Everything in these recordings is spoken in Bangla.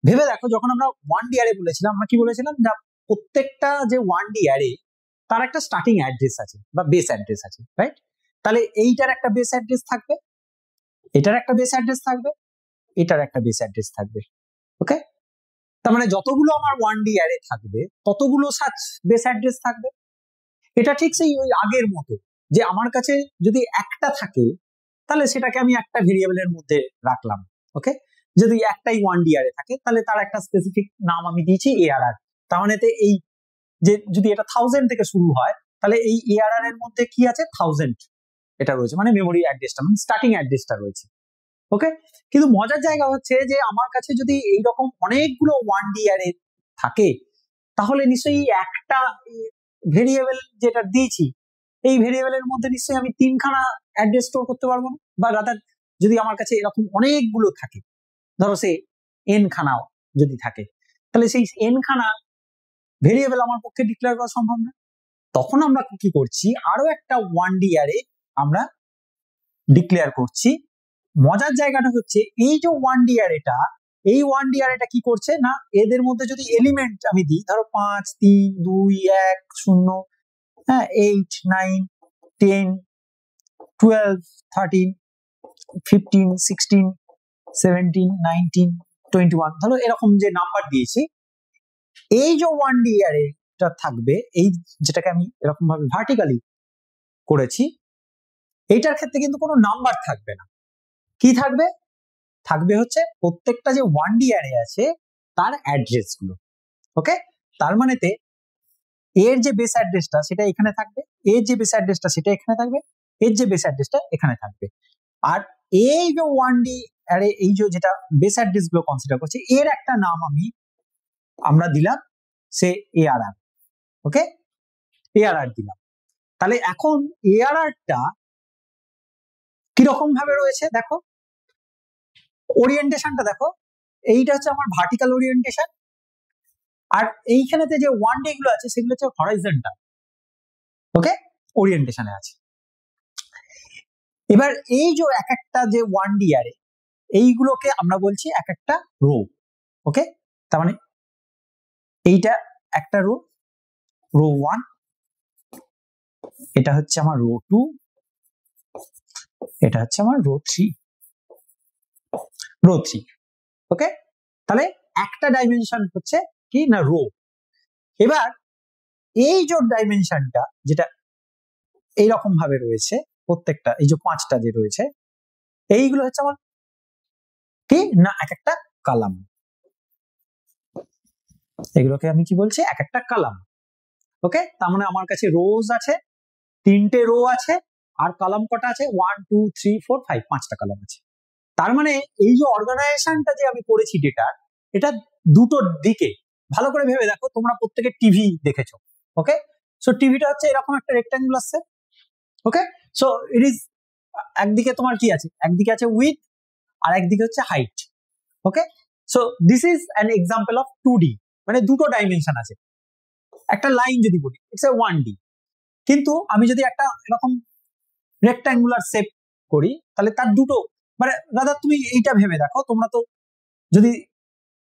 ভেবে দেখো, যখন আমরা 1D অ্যারে বলেছিলাম, আমরা কি বলেছিলাম, না প্রত্যেকটা যে 1D অ্যারে তার একটা স্টার্টিং অ্যাড্রেস আছে বা বেস অ্যাড্রেস আছে, রাইট? তাহলে এইটার একটা বেস অ্যাড্রেস থাকবে, এটার একটা বেস অ্যাড্রেস থাকবে, এটার একটা বেস অ্যাড্রেস থাকবে। ওকে, তার মানে যতগুলো আমার 1D অ্যারে থাকবে ততগুলো সাচ বেস অ্যাড্রেস থাকবে। এটা ঠিক সেই ওই আগের মতো, যে আমার কাছে যদি একটা থাকে তাহলে সেটাকে আমি একটা ভেরিয়েবলের মধ্যে রাখলাম। ওকে, যদি একটাই 1D অ্যারে থাকে তাহলে তার একটা স্পেসিফিক নাম আমি দিয়েছি ARR। তার মানে এই যে যদি এটা 1000 থেকে শুরু হয় তাহলে এই ARR এর মধ্যে কি আছে, 1000 এটা রয়েছে, মানে মেমোরি অ্যাড্রেসটা, মানে স্টার্টিং অ্যাড্রেসটা রয়েছে। ওকে, কিন্তু মজার জায়গা হচ্ছে যে আমার কাছে যদি এইরকম অনেকগুলো 1D অ্যারে থাকে তাহলে নিশ্চয়ই একটা ভেরিয়েবল যেটা দিয়েছি এই ভেরিয়েবলের মধ্যে নিশ্চয়ই আমি 3খানা অ্যাড্রেস স্টোর করতে পারবো না, বা রাদার যদি আমার কাছে এরকম অনেকগুলো থাকে, ধরো সে n খানাও যদি থাকে, তাহলে সেই n খানা ভেরিয়েবল আমার পক্ষে ডিক্লেয়ার করা সম্ভব না। তখন আমরা কি করছি, আরো একটা 1D অ্যারে আমরা ডিক্লেয়ার করছি। মজার জায়গাটা হচ্ছে এই যে 1D অ্যারেটা, এই 1D অ্যারেটা কি করছে না, এদের মধ্যে যদি এলিমেন্ট আমি দিই, ধরো 5 3 2 1 0, হ্যাঁ 8 9 10 12 13 15 16 17 19 21, ধরো এরকম যে নাম্বার দিয়েছি, এই যে 1D অ্যারেটা থাকবে, এই যেটাকে আমি এরকম ভাবে ভার্টিক্যালি করেছি, এইটার ক্ষেত্রে কিন্তু কোনো নাম্বার থাকবে না। কি থাকবে, থাকবে হচ্ছে প্রত্যেকটা যে 1D অ্যারে আছে তার অ্যাড্রেস গুলো। ওকে, তার মানেতে এর যে বেস অ্যাড্রেসটা সেটা এখানে থাকবে, এর যে বেস অ্যাড্রেসটা সেটা এখানে থাকবে, এর যে বেস অ্যাড্রেসটা এখানে থাকবে। আর এই যে 1D অ্যারে, এই যে যেটা বেস অ্যাড্রেস গুলো কনসিডার করছে, এর একটা নাম আমরা দিলাম সে ARR। ওকে, ARR দিলাম। তাহলে এখন ARRটা কিরকম ভাবে রয়েছে দেখো, ওরিয়েন্টেশনটা দেখো, এইটা হচ্ছে আমার ভার্টিক্যাল ওরিয়েন্টেশন, আর এইখানেতে যে 1D গুলো আছে সেগুলো হচ্ছে হরাইজন্টাল। ওকে, ওরিয়েন্টেশনে আছে। এবার এই যে এক একটা যে 1D অ্যারে, এইগুলোকে আমরা বলছি এক একটা রো। ওকে, তার মানে এইটা একটা রো, রো 1, এটা হচ্ছে আমার রো 2, এটা হচ্ছে আমার রো 3, রো 3। ওকে, তাহলে একটা ডাইমেনশন হচ্ছে কি না রো। এবার এই যে ডাইমেনশনটা যেটা এইরকম ভাবে রয়েছে, প্রত্যেকটা এই যে 5টা যে রয়েছে, এইগুলো হচ্ছে আমার কি না এক একটা কলাম। এগুলোকে আমি কি বলছি, এক একটা কলাম। ওকে, তার মানে আমার কাছে রোজ আছে, 3টে রো আছে, আর কলাম কটা আছে, 1 2 3 4 5, 5টা কলাম আছে। তার মানে এই যে অর্গানাইজেশনটা যে আমি করেছি ডেটার, এটা দুটো দিকে। ভালো করে ভেবে দেখো, তোমরা প্রত্যেকে টিভি দেখেছো। ওকে, সো টিভিটা হচ্ছে এরকম একটা rectangular shape. Okay, so it is, একদিকে তোমার কি আছে, একদিকে আছে উইথ আর একদিকে হচ্ছে height. Okay, so this is an example of 2D, মানে দুটো ডাইমেনশন আছে। একটা লাইন যদি বলি ইটস এ 1D, কিন্তু আমি যদি একটা এরকম রেক্ট্যাঙ্গুলার শেপ করি তাহলে তার দুটো, মানে দাদা তুমি এইটা ভেবে দেখো, তোমরা তো যদি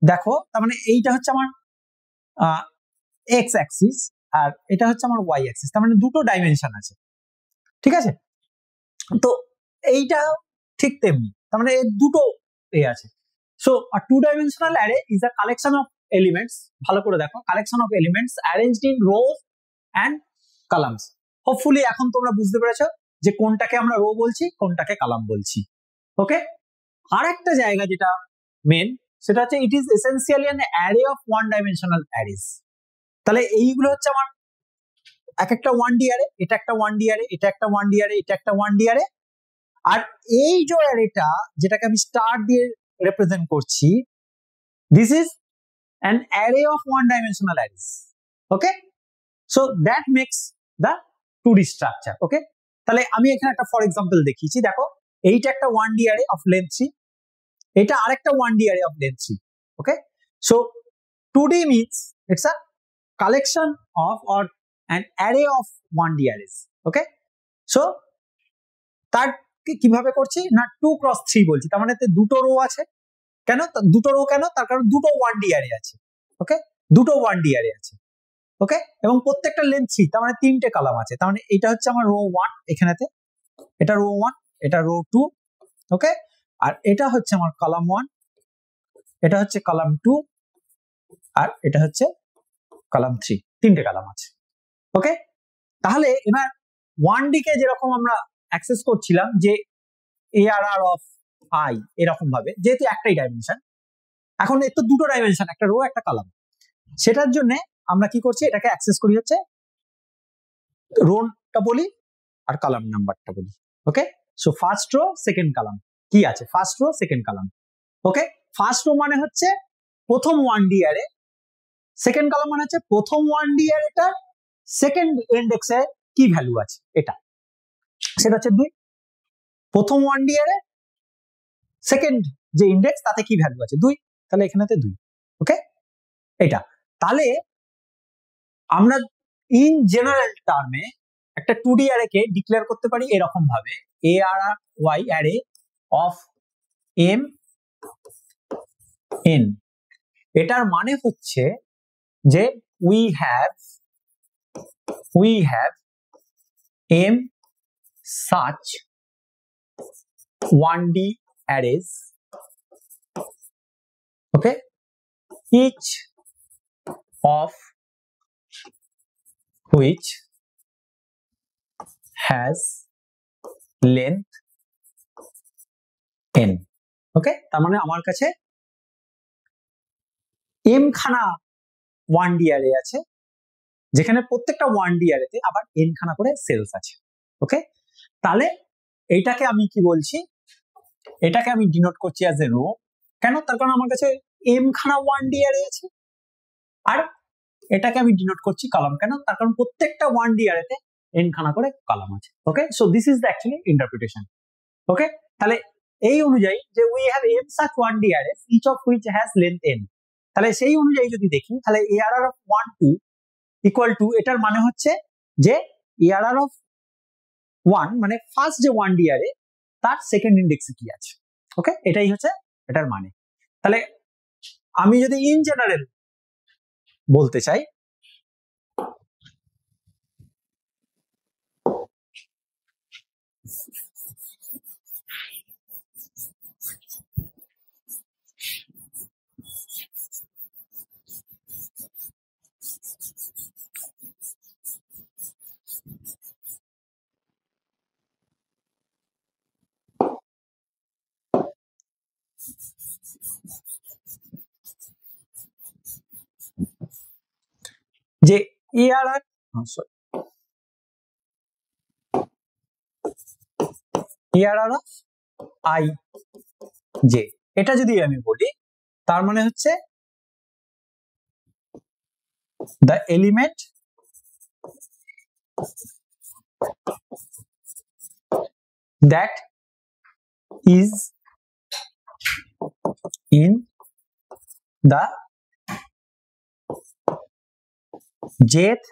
দেখো, তার মানে এইটা হচ্ছে আমার এক্স অ্যাক্সিস আর এটা হচ্ছে আমার ওয়াই অ্যাক্সিস, তার মানে দুটো ডাইমেনশন আছে। ঠিক আছে, তো এইটা ঠিক তেমনি, তার মানে এর দুটো আছে। So a two-dimensional array is a collection of elements, ভালো করে দেখো, collection of elements arranged in rows and columns. Hopefully এখন তোমরা বুঝতে পেরেছো যে কোনটাকে আমরা রো বলছি, কোনটাকে কলাম বলছি। ওকে, আর একটা জায়গা যেটা মেন, সেটা হচ্ছে it is essentially an array of one dimensional arrays. তাহলে এইগুলো হচ্ছে আমার এক একটা 1D অ্যারে, এটা একটা 1D অ্যারে, এটা একটা 1D অ্যারে, এটা একটা 1D অ্যারে, আর এই যে অ্যারেটা যেটাকে আমি স্টার দিয়ে রিপ্রেজেন্ট করছি, this is an array of one dimensional arrays. Okay, so that makes the 2D structure. Okay, তাহলে আমি এখানে একটা ফর এক্সাম্পল দেখিয়েছি, দেখো এইটা একটা 1D অ্যারে অফ লেন্থ 3, এটা আরেকটা 1D array of length 3। Okay, so 2D means it's a collection of or an array of 1D arrays. Okay, so তার কিভাবে করছি না 2 × 3 বলছি, তার মানে দুটো রো আছে, কেন? দুটো রো কেন? তার কারণ দুটো 1D অ্যারে আছে। ওকে, দুটো 1D অ্যারে আছে। ওকে, এবং প্রত্যেকটা লেন্থ 3, তার মানে 3টে কলাম আছে। তার মানে এটা হচ্ছে আমার রো 1, এখানেতে এটা রো 1, এটা রো 2। ওকে, আর এটা হচ্ছে আমার কলাম 1, এটা হচ্ছে কলাম 2, আর এটা হচ্ছে কলাম 3, 3টে কলাম আছে। ওকে, তাহলে এবার 1D কে যেরকম আমরা অ্যাক্সেস করছিলাম যে ARR অফ I এরকম ভাবে, যেহেতু একটাই ডাইমেনশন, এখন এর তো দুটো ডাইমেনশন, একটা রো একটা কলাম, সেটার জন্য আমরা কি করছি, এটাকে অ্যাক্সেস করি হচ্ছে রোটা বলি আর কলাম নাম্বারটা বলি। Okay, so first row second column কি আছে, first row second column. Okay, first row মানে হচ্ছে প্রথম 1D অ্যারে, সেকেন্ড কলাম মানে হচ্ছে প্রথম 1D অ্যারেটার সেকেন্ড ইন্ডেক্সে কি ভ্যালু আছে, এটা সেটা হচ্ছে 2। প্রথম 1D অ্যারে সেকেন্ড যে ইন্ডেক্স তাতে কি ভ্যালু আছে, 2, তাহলে এখানেতে 2। ওকে, এটা তাহলে আমরা ইন জেনারেল টার্মে একটা 2D অ্যারেকে ডিক্লেয়ার করতে পারি এরকম ভাবে, ARY array of M N। এটার মানে হচ্ছে যে we have M such 1D arrays, okay, each of which has length n। ওকে, তার মানে আমার কাছে m খানা 1D অ্যারে আছে, যেখানে প্রত্যেকটা 1D অ্যারেতে আবার n খানা করে সেলস আছে। ওকে, তাহলে এইটাকে আমি কি বলছি, এটাকে আমি ডিনোট করছি অ্যাজ এ রো। কেন? তার কারণ আমার কাছে m খানা 1D অ্যারে আছে। আর এটাকে আমি ডিনোট করছি কলাম। কেন? তার কারণ প্রত্যেকটা 1D অ্যারেতে n খানা করে কলাম আছে। Okay, so this is the actually interpretation. Okay, তাহলে এই অনুযায়ী যে we have m such 1D arrays each of which has length n, তাহলে সেই অনুযায়ী যদি দেখি, তাহলে ARR of 1 2 ইকুয়াল টু, এটার মানে হচ্ছে যে ARR of 1 মানে ফার্স্ট যে 1D অ্যারে তার সেকেন্ড ইন্ডেক্সে কি আছে। ওকে, এটাই হচ্ছে এটার মানে। তাহলে আমি যদি ইন জেনারেল বলতে চাই, যে ARR of I J, এটা যদি আমি বলি, তার মানে হচ্ছে the element that is in the jth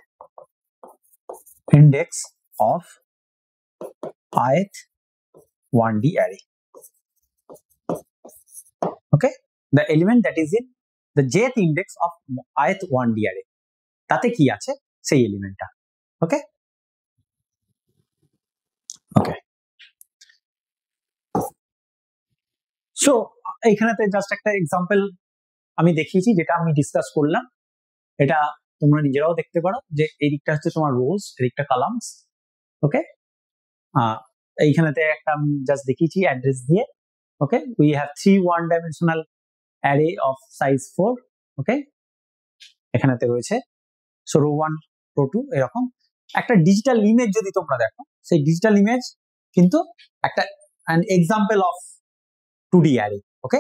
index of ith 1D array. Okay, the element that is in the jth index of ith 1D array, তাতে কি আছে সেই এলিমেন্টটা। ওকে, ওকে, সো এইখানেতে জাস্ট একটা এক্সাম্পল আমি দেখিয়েছি, যেটা আমি ডিসকাস করলাম। এটা তোমরা নিজেরাও দেখতে পারো যে এই দিকটা হচ্ছে তোমার রোজ, এদিকটা কলামস। ওকে, এইখানেতে একটা আমি জাস্ট দেখিয়েছি অ্যাড্রেস দিয়ে। Okay, we have 3 1-dimensional array of size 4। Okay, এখানেতে রয়েছে সো রো 1 রো 2 এরকম একটা ডিজিটাল ইমেজ যদি তোমরা দেখো, সেই ডিজিটাল ইমেজ কিন্তু একটা an example of 2D array. Okay,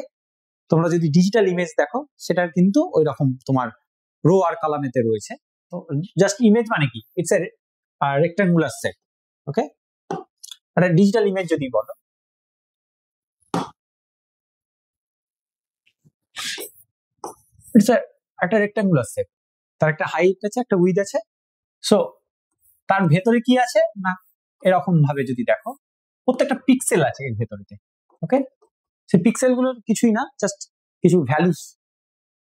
তোমরা যদি ডিজিটাল ইমেজ দেখো, সেটার কিন্তু ওই রকম তোমার রো আর কলামেতে রয়েছে। তো জাস্ট ইমেজ মানে কি, ইটস এ রেক্টাঙ্গুলার সেট। ওকে, একটা ডিজিটাল ইমেজ যদি বলো, ইটস একটা রেক্টাঙ্গুলার সেট, তার একটা হাইট আছে, একটা উইথ আছে। সো তার ভেতরে কি আছে না, এরকম ভাবে যদি দেখো, প্রত্যেকটা পিক্সেল আছে এর ভেতরেতে। ওকে, সেই পিক্সেল গুলো কিছুই না, জাস্ট কিছু ভ্যালুস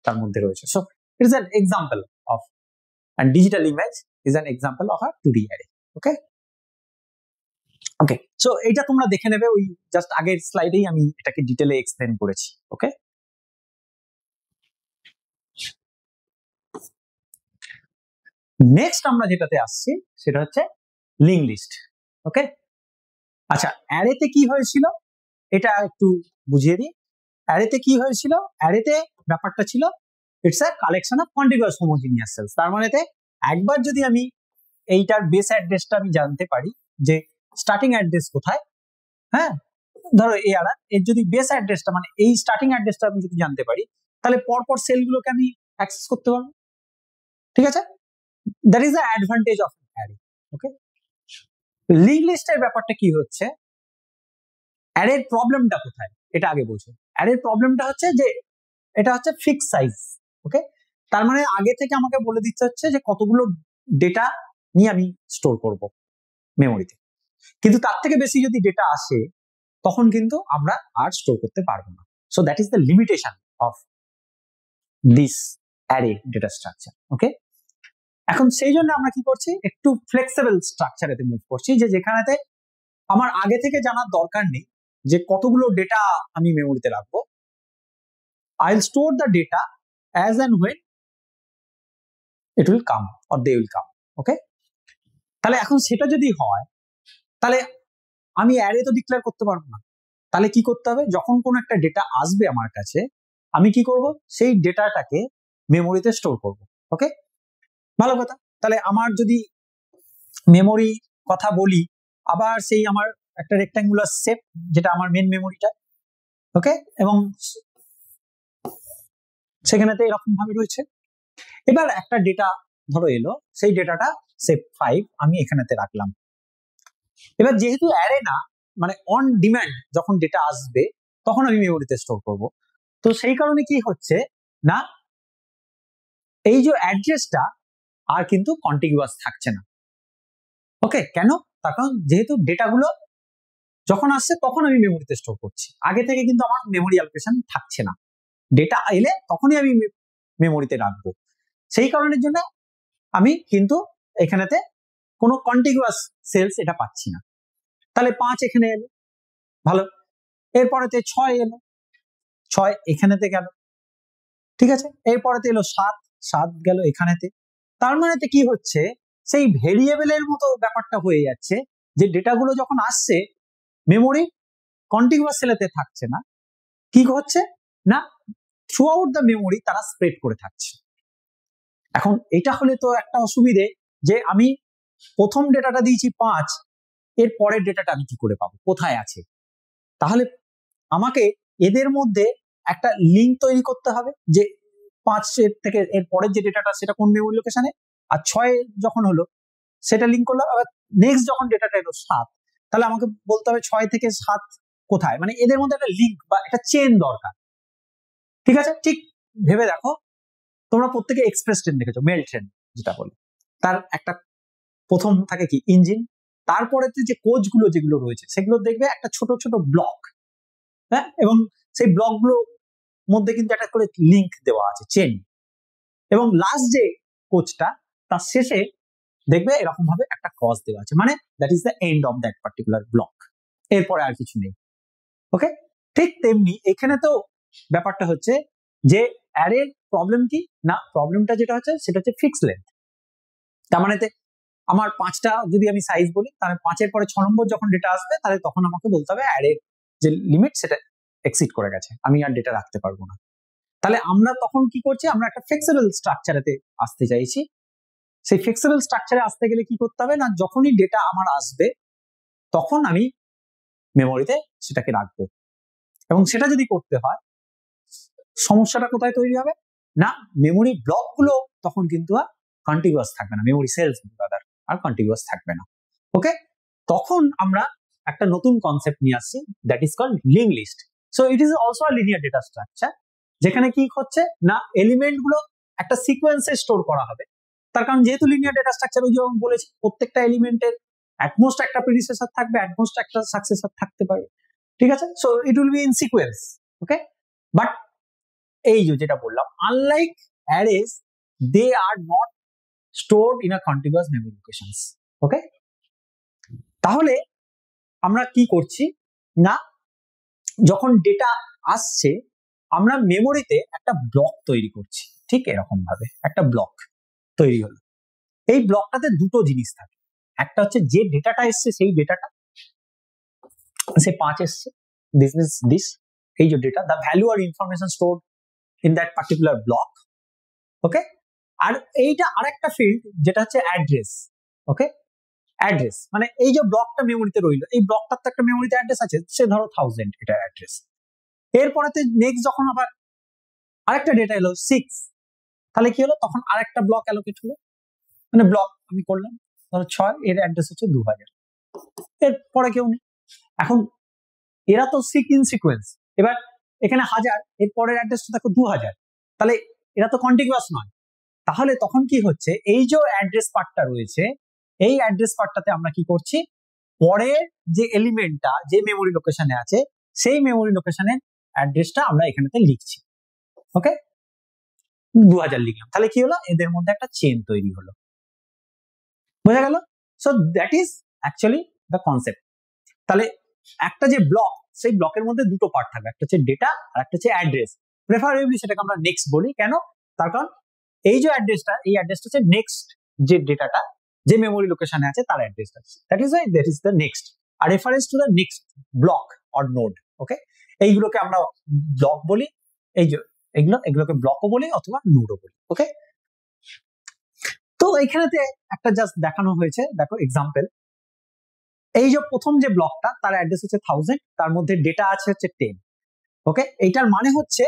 তার মধ্যে রয়েছে। So it is an example of and digital image is an example of a 2D array. Okay okay, so এটা তোমরা দেখে নেবে, ওই জাস্ট আগের স্লাইডেই আমি এটাকে ডিটেলে এক্সপ্লেন করেছি। ওকে, নেক্সট আমরা যেটাতে আসছি সেটা হচ্ছে লিঙ্ক লিস্ট। ওকে, আচ্ছা, অ্যারেতে কি হয়েছিল এটা একটু বুঝিয়ে দিই। অ্যারেতে কি হয়েছিল, অ্যারেতে ব্যাপারটা ছিল it's a collection of continuous homogeneous cells. তার মানেতে একবার যদি আমি এইটার বেস অ্যাড্রেসটা আমি জানতে পারি যে স্টার্টিং অ্যাড্রেস কোথায়, হ্যাঁ ধরো এর যদি বেস অ্যাড্রেসটা মানে এই স্টার্টিং অ্যাড্রেসটা আমি যদি জানতে পারি, তাহলে পরপর সেলগুলোকে আমি অ্যাক্সেস করতে পারবো। ঠিক আছে, that is the advantage of array. Okay, link লিস্টের ব্যাপারটা কি হচ্ছে, অ্যারের প্রবলেমটা কোথায় এটা আগে বোঝো। অ্যারের প্রবলেমটা হচ্ছে যে এটা হচ্ছে ফিক্স সাইজ। ওকে, তার মানে আগে থেকে আমাকে বলে দিতে হচ্ছে যে কতগুলো ডেটা নিয়ে আমি স্টোর করব মেমোরিতে, কিন্তু তার থেকে বেশি যদি ডেটা আসে তখন কিন্তু আমরা আর স্টোর করতে পারবো না। So that is the limitation of this array data structure. Okay, এখন সেই জন্য আমরা কি করছি, একটু ফ্লেক্সিবল স্ট্রাকচারেতে মুভ করছি, যে যেখানেতে আমার আগে থেকে জানার দরকার নেই যে কতগুলো ডেটা আমি মেমোরিতে রাখবো। I'll store the data as and when it will come or they will come. Okay, তাহলে এখন সেটা যদি হয় তাহলে আমি অ্যারে তো ডিক্লেয়ার করতে পারবো না। তাহলে কি করতে হবে, যখন কোনো একটা ডেটা আসবে আমার কাছে আমি কি করব, সেই ডেটাটাকে মেমোরিতে স্টোর করব। ওকে, ভালো কথা। তাহলে আমার যদি মেমোরি কথা বলি, আবার সেই আমার একটা রেক্ট্যাঙ্গুলার শেপ যেটা আমার মেন মেমোরিটা। ওকে, এবং সেখানেতে এরকম ভাবে রয়েছে। এবার একটা ডেটা ধরো এলো, সেই ডেটাটা শেপ 5 আমি এখানেতে রাখলাম। এবার যেহেতু অ্যারে না, মানে অন ডিমান্ড যখন ডেটা আসবে তখন আমি মেমোরিতে স্টোর করব, তো সেই কারণে কি হচ্ছে না, এই যে অ্যাড্রেসটা আর কিন্তু কন্টিনিউয়াস থাকছে না। ওকে, কেন, তার কারণ যেহেতু ডেটাগুলো যখন আসছে তখন আমি মেমোরিতে স্টোর করছি, আগে থেকে কিন্তু আমার মেমোরি অ্যালোকেশন থাকছে না, ডেটা এলে তখনই আমি মেমোরিতে রাখবো। সেই কারণের জন্য আমি কিন্তু এখানেতে কোনো কন্টিনিউয়াস সেলস এটা পাচ্ছি না। তাহলে 5 এখানে এলো, ভালো, এরপরেতে 6 এলো, 6 এখানেতে গেল, ঠিক আছে, এরপরেতে এলো 7 গেল এখানেতে। তার মানেতে কি হচ্ছে, সেই ভেরিয়েবলের মতো ব্যাপারটা হয়ে যাচ্ছে, যে ডেটাগুলো যখন আসছে মেমোরি কন্টিনিউয়াস সেলেতে থাকছে না, কি হচ্ছে না, থ্রু আউট দ্য মেমোরি তারা স্প্রেড করে থাকছে। এখন এটা হলে তো একটা অসুবিধে, যে আমি প্রথম ডেটাটা দিয়েছি 5, এর পরের ডেটাটা আমি কি করে পাবো, কোথায় আছে? তাহলে আমাকে এদের মধ্যে একটা লিঙ্ক তৈরি করতে হবে, যে 5 এর থেকে এর পরের যে ডেটাটা সেটা কোন মেমোরি লোকেশনে, আর 6 যখন হলো সেটা লিঙ্ক করলাম, আবার নেক্সট যখন ডেটাটা এলো 7, তাহলে আমাকে বলতে হবে 6 থেকে 7 কোথায়, মানে এদের মধ্যে একটা লিঙ্ক বা একটা চেন দরকার। ঠিক আছে, ঠিক ভেবে দেখো, তোমরা প্রত্যেকে এক্সপ্রেস ট্রেন দেখেছো, মেল ট্রেন যেটা বলে, তার একটা প্রথম থাকে কি ইঞ্জিন, তারপরে যে কোচগুলো যেগুলো রয়েছে সেগুলো দেখবে একটা ছোট ছোট ব্লক, হ্যাঁ, এবং সেই ব্লকগুলো মধ্যে কিন্তু একটা করে লিঙ্ক দেওয়া আছে, চেন, এবং লাস্ট যে কোচটা তার শেষে দেখবে এরকম ভাবে একটা ক্রস দেওয়া আছে, মানে that is the end of that particular block, এরপরে আর কিছু নেই। ওকে, ঠিক তেমনি এখানে তো ব্যাপারটা হচ্ছে যে অ্যারের প্রবলেম কি না, প্রবলেমটা যেটা হচ্ছে সেটা হচ্ছে ফিক্স লেন্থ। তার মানে আমার 5টা যদি আমি সাইজ বলি, তাহলে 5-এর পরে 6 নম্বর যখন ডেটা আসবে তাহলে তখন আমাকে বলতে হবে অ্যারের যে লিমিট সেটা এক্সিড করে গেছে, আমি আর ডেটা রাখতে পারবো না। তাহলে আমরা তখন কি করছি, আমরা একটা ফ্লেক্সিবল স্ট্রাকচারেতে আসতে চাইছি। সেই ফ্লেক্সিবল স্ট্রাকচারে আসতে গেলে কি করতে হবে না, যখনই ডেটা আমার আসবে তখন আমি মেমোরিতে সেটাকে রাখবো, এবং সেটা যদি করতে হয় সমস্যাটা কোথায় তৈরি হবে না, মেমোরি ব্লকগুলো তখন কিন্তু আর কন্টিনিউয়াস থাকবে না, মেমোরি সেলস আর কন্টিনিউয়াস থাকবে না। ওকে, তখন আমরা একটা নতুন কনসেপ্ট নিয়ে আসছি, that is called link list. So it is also a linear data structure, যেখানে কি হচ্ছে না, এলিমেন্ট গুলো একটা সিকোয়েন্সে স্টোর করা হবে। তার কারণ যেহেতু লিনিয়ার ডেটা স্ট্রাকচার, ওই যেমন বলেছি প্রত্যেকটা এলিমেন্টের অ্যাটমোস্ট একটা প্রিডিসেসর থাকবে, অ্যাটমোস্ট একটা সাকসেসর থাকতে পারে, ঠিক আছে, so it will be in sequence. Okay, but এই যেটা বললাম, unlike arrays they are not stored in a continuous memory locations. Okay, তাহলে আমরা কি করছি না, যখন ডেটা আসছে আমরা মেমোরিতে একটা ব্লক তৈরি করছি, ঠিক এরকম ভাবে একটা ব্লক তৈরি হলো। এই ব্লকটাতে দুটো জিনিস থাকে, একটা হচ্ছে যে ডেটাটা এসছে সেই ডেটাটা, সে 5 এসছে, দিস মিন্স দিস, এই যে ডেটা, দ্য ভ্যালু আর information stored in that particular block. Okay, আর এইটা আরেকটা ফিল্ড যেটা হচ্ছে অ্যাড্রেস। ওকে, অ্যাড্রেস মানে এই যে ব্লকটা মেমোরিতে রইলো, এই ব্লকটার তো একটা মেমোরিতে অ্যাড্রেস আছে, সে ধরো 1000 এটা অ্যাড্রেস। এরপরেতে নেক্সট যখন আবার আরেকটা ডেটা এলো 6, তাহলে কি হলো, তখন আরেকটা ব্লক অ্যালোকেট হলো, মানে ব্লক আমি করলাম ধরো 6, এর অ্যাড্রেস হচ্ছে 2000, এরপরে কেউ নেই। এখন এরা তো ইন সিকোয়েন্স, এবার এখানে 1000, এর পরের অ্যাড্রেসটা দেখো 2000, তাহলে এরা তো কন্টিনিউয়াস নয়। তাহলে তখন কি হচ্ছে, এই যে অ্যাড্রেস পার্টটা রয়েছে, এই অ্যাড্রেস পার্টটাতে আমরা কি করছি, পরের যে এলিমেন্টটা যে মেমোরি লোকেশনে আছে সেই মেমোরি লোকেশনের অ্যাড্রেসটা আমরা এখানেতে লিখছি। ওকে, 2000 লিখলাম, তাহলে কি হলো, এদের মধ্যে একটা চেন তৈরি হলো, বোঝা গেল? So that is actually the concept. তাহলে একটা যে ব্লক, সেই ব্লকের মধ্যে দুটো পার্ট থাকবে, একটা হচ্ছে ডেটা আর একটা হচ্ছে অ্যাড্রেস। প্রেফারেবলি সেটাকে আমরা নেক্সট বলি, কেন, তার কারণ এই যে অ্যাড্রেসটা, এই অ্যাড্রেসটা হচ্ছে নেক্সট যে ডেটাটা যে মেমোরি লোকেশনে আছে তার অ্যাড্রেসটা, that is Y that is the next, আর reference to the next block or node. Okay, এইগুলোকে আমরা ব্লক বলি, এই যে এগুলোকে ব্লকও বলি অথবা নোডও বলি। ওকে, তো এইখানেতে একটা জাস্ট দেখানো হয়েছে, দেখো এক্সাম্পল, এই যে প্রথম যে ব্লকটা তার অ্যাড্রেস হচ্ছে 1000, তার মধ্যে ডেটা আছে হচ্ছে 10। ওকে, এইটার মানে হচ্ছে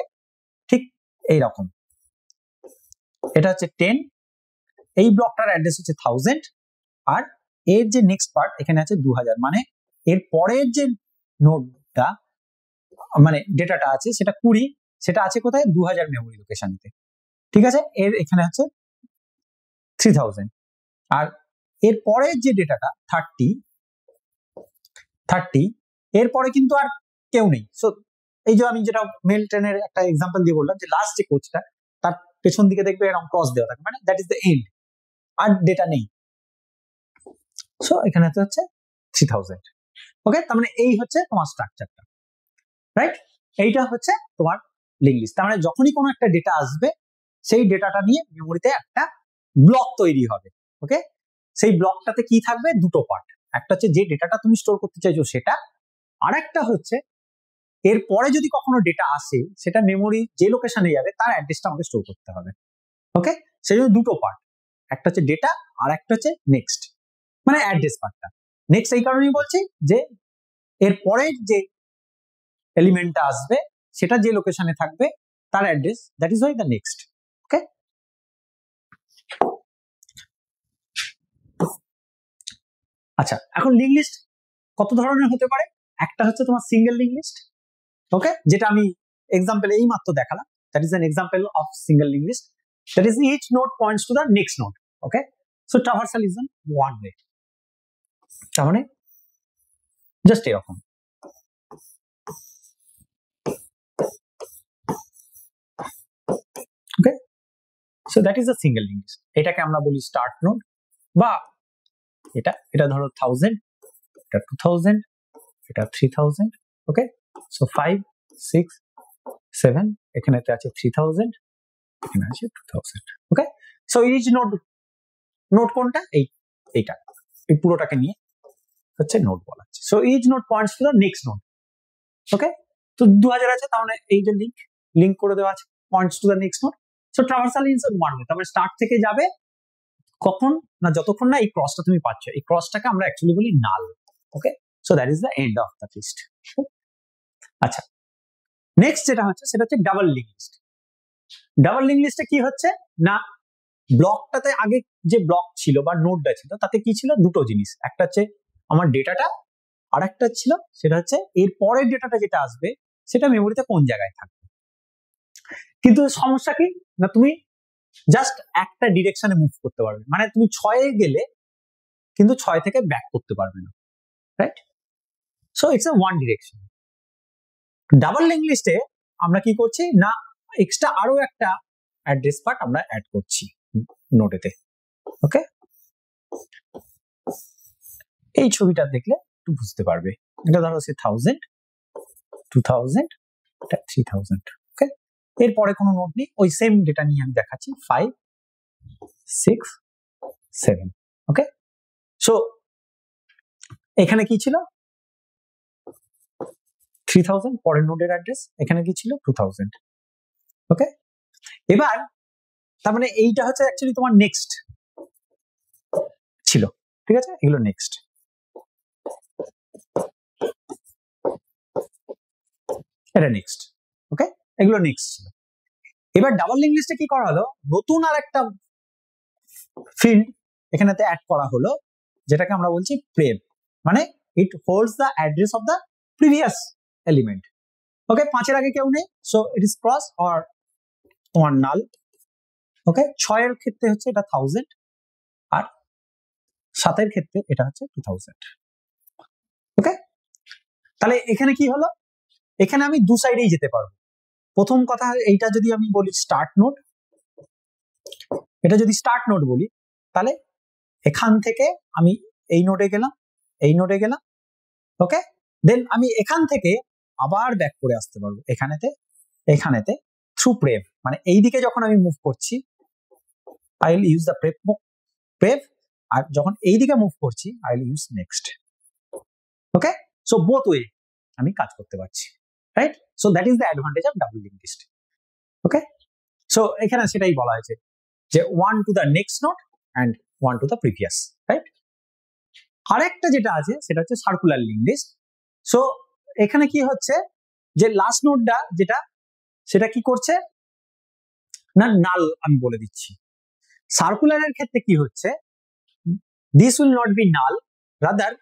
ঠিক এইরকম, এটা হচ্ছে 10, এই ব্লকটার অ্যাড্রেস হচ্ছে 1000, আর এর যে নেক্সট পার্ট এখানে আছে 2000, মানে এর পরের যে নোডটা মানে ডেটাটা আছে সেটা 20, সেটা আছে কোথায়, 2000 মেমোরি লোকেশনতে। ঠিক আছে, এর এখানে আছে 3000, আর এর পরের যে ডেটাটা 30, এরপরে কিন্তু আর কেউ নেই। সো এই যে আমি যেটা মেল ট্রেনের একটা এক্সাম্পল দিয়ে বললাম, যে লাস্ট যে কোচটা তার পেছন দিকে দেখবে এরকম ক্রস দেওয়া থাকে, মানে দ্যাট ইজ দ্য এন্ড, আর ডেটা নেই। সো এখানে হচ্ছে 3000। ওকে, তার মানে এই হচ্ছে তোমার স্ট্রাকচারটা, রাইট? এইটা হচ্ছে তোমার লিঙ্ক লিস্ট। তার মানে যখনই কোনো একটা ডেটা আসবে সেই ডেটাটা নিয়ে মেমোরিতে একটা ব্লক তৈরি হবে। ওকে, সেই ব্লকটাতে কি থাকবে, দুটো পার্ট, একটা হচ্ছে যে ডেটাটা তুমি স্টোর করতে চাইছো সেটা, আর একটা হচ্ছে এরপরে যদি কখনো ডেটা আসে সেটা মেমোরি যে লোকেশনে যাবে তার অ্যাড্রেসটা আমাকে স্টোর করতে হবে। ওকে, সেই জন্য দুটো পার্ট, একটা হচ্ছে ডেটা আর একটা হচ্ছে নেক্সট, মানে অ্যাড্রেস পার্টটা। নেক্সট এই কারণেই বলছি যে এরপরের যে এলিমেন্টটা আসবে সেটা যে লোকেশনে থাকবে তার address, that is Y the next. Okay, আচ্ছা, এখন লিঙ্ক লিস্ট কত ধরনের হতে পারে? একটা হচ্ছে তোমার সিঙ্গেল লিঙ্ক লিস্ট, ওকে, যেটা আমি এক্সাম্পল এই মাত্র দেখালাম, that is an example of single link list, that is each node points to the next node. Okay, so traversal is one way, তার মানে জাস্ট এরকম। Okay, so that is a single link list, এটাকে আমরা বলি স্টার্ট নোড, বা এটা ধরো 1000, এটা 2000, এটা 3000। ওকে, সো 5 6 7, এখানেতে আছে 3000, এখানে আছে 2000। ওকে, সো ইচ নোড কোনটা, এইটা, এই পুরোটাকে নিয়ে হচ্ছে নোড বলা হচ্ছে। So each node points to the next node. Okay, তো 2000 আছে, তাহলে এই যে লিংক করে দেওয়া আছে, points to the next node. So traversal is one way, তারপরে স্টার্ট থেকে যাবে কখন না, যতক্ষণ না এই ক্রসটা তুমি পাচ্ছ, এই ক্রসটাকে আমরা অ্যাকচুয়ালি বলি null. Okay, so that is the end of the list. আচ্ছা, নেক্সট যেটা হচ্ছে সেটা হচ্ছে double link list. Double link লিস্টে কি হচ্ছে না, ব্লকটাতে আগে যে ব্লক ছিল বা নোডটা ছিল তাতে কি ছিল, দুটো জিনিস, একটা হচ্ছে আমার ডেটাটা, আর একটা ছিল সেটা হচ্ছে এর পরের ডেটাটা যেটা আসবে সেটা মেমোরিতে কোন জায়গায় থাকবে। কিন্তু সমস্যা কি না, তুমি জাস্ট একটা ডিরেকশনে মুভ করতে পারবে, মানে তুমি 6 গেলে কিন্তু 6 থেকে ব্যাক করতে পারবে না, right? So it's a one direction. Double link লিস্টে আমরা কি করছি না, এক্সট্রা আরো একটা অ্যাড্রেস পার্ট আমরা অ্যাড করছি নোডেতে। ওকে, এই ছবিটা দেখলে একটু বুঝতে পারবে। এটা ধরো হচ্ছে 1000, 2000, 3000। ওকে, এরপরে কোনো নোড নেই, ওই সেম ডেটা নিয়ে আমি দেখাচ্ছি 5, 6, 7। ওকে, সো এখানে কি ছিল 3000, পরের নোডের অ্যাড্রেস, এখানে কি ছিল 2000। ওকে, এবার তার মানে এইটা হচ্ছে অ্যাকচুয়ালি তোমার নেক্সট ছিল, ঠিক আছে, এগুলো নেক্সট। এটা নেক্সট। ওকে, এগুলো নেক্সট ছিল। এবার ডাবল লিঙ্ক লিস্টে কি করা হলো, নতুন আর একটা ফিল্ড এখানেতে অ্যাড করা হলো, যেটাকে আমরা বলছি প্রেভ, মানে it holds the address of the previous element. Okay, 5 এর আগে কেউ নেই, so it is cross or তোমার নাল। ওকে, 6 এর ক্ষেত্রে হচ্ছে এটা 1000, আর 7 এর ক্ষেত্রে এটা হচ্ছে 2000। ওকে, তাহলে এখানে কি হলো, এখানে আমি দু সাইডেই যেতে পারবো। প্রথম কথা, এইটা যদি আমি বলি স্টার্ট নোড, এটা যদি স্টার্ট নোড বলি, তাহলে এখান থেকে আমি এই নোডে গেলাম, এই নোডে গেলাম। ওকে, দেন আমি এখান থেকে আবার ব্যাক করে আসতে পারবো এখানেতে থ্রু প্রেভ, মানে এই দিকে যখন আমি মুভ করছি I will use the prev, আর যখন এই দিকে মুভ করছি I will use next. Okay, so both way আমি কাজ করতে পারছি, right? So that is the advantage of double link list. Okay, so এখানে সেটাই বলা হয়েছে যে one to the next node and one to the previous, right? আরেকটা যেটা আছে সেটা হচ্ছে সার্কুলার লিঙ্ক লিস্ট। সো এখানে কি হচ্ছে যে লাস্ট নোডটা যেটা, সেটা কি করছে না, নাল আমি বলে দিচ্ছি। সার্কুলারের ক্ষেত্রে কি হচ্ছে, this will not be null, rather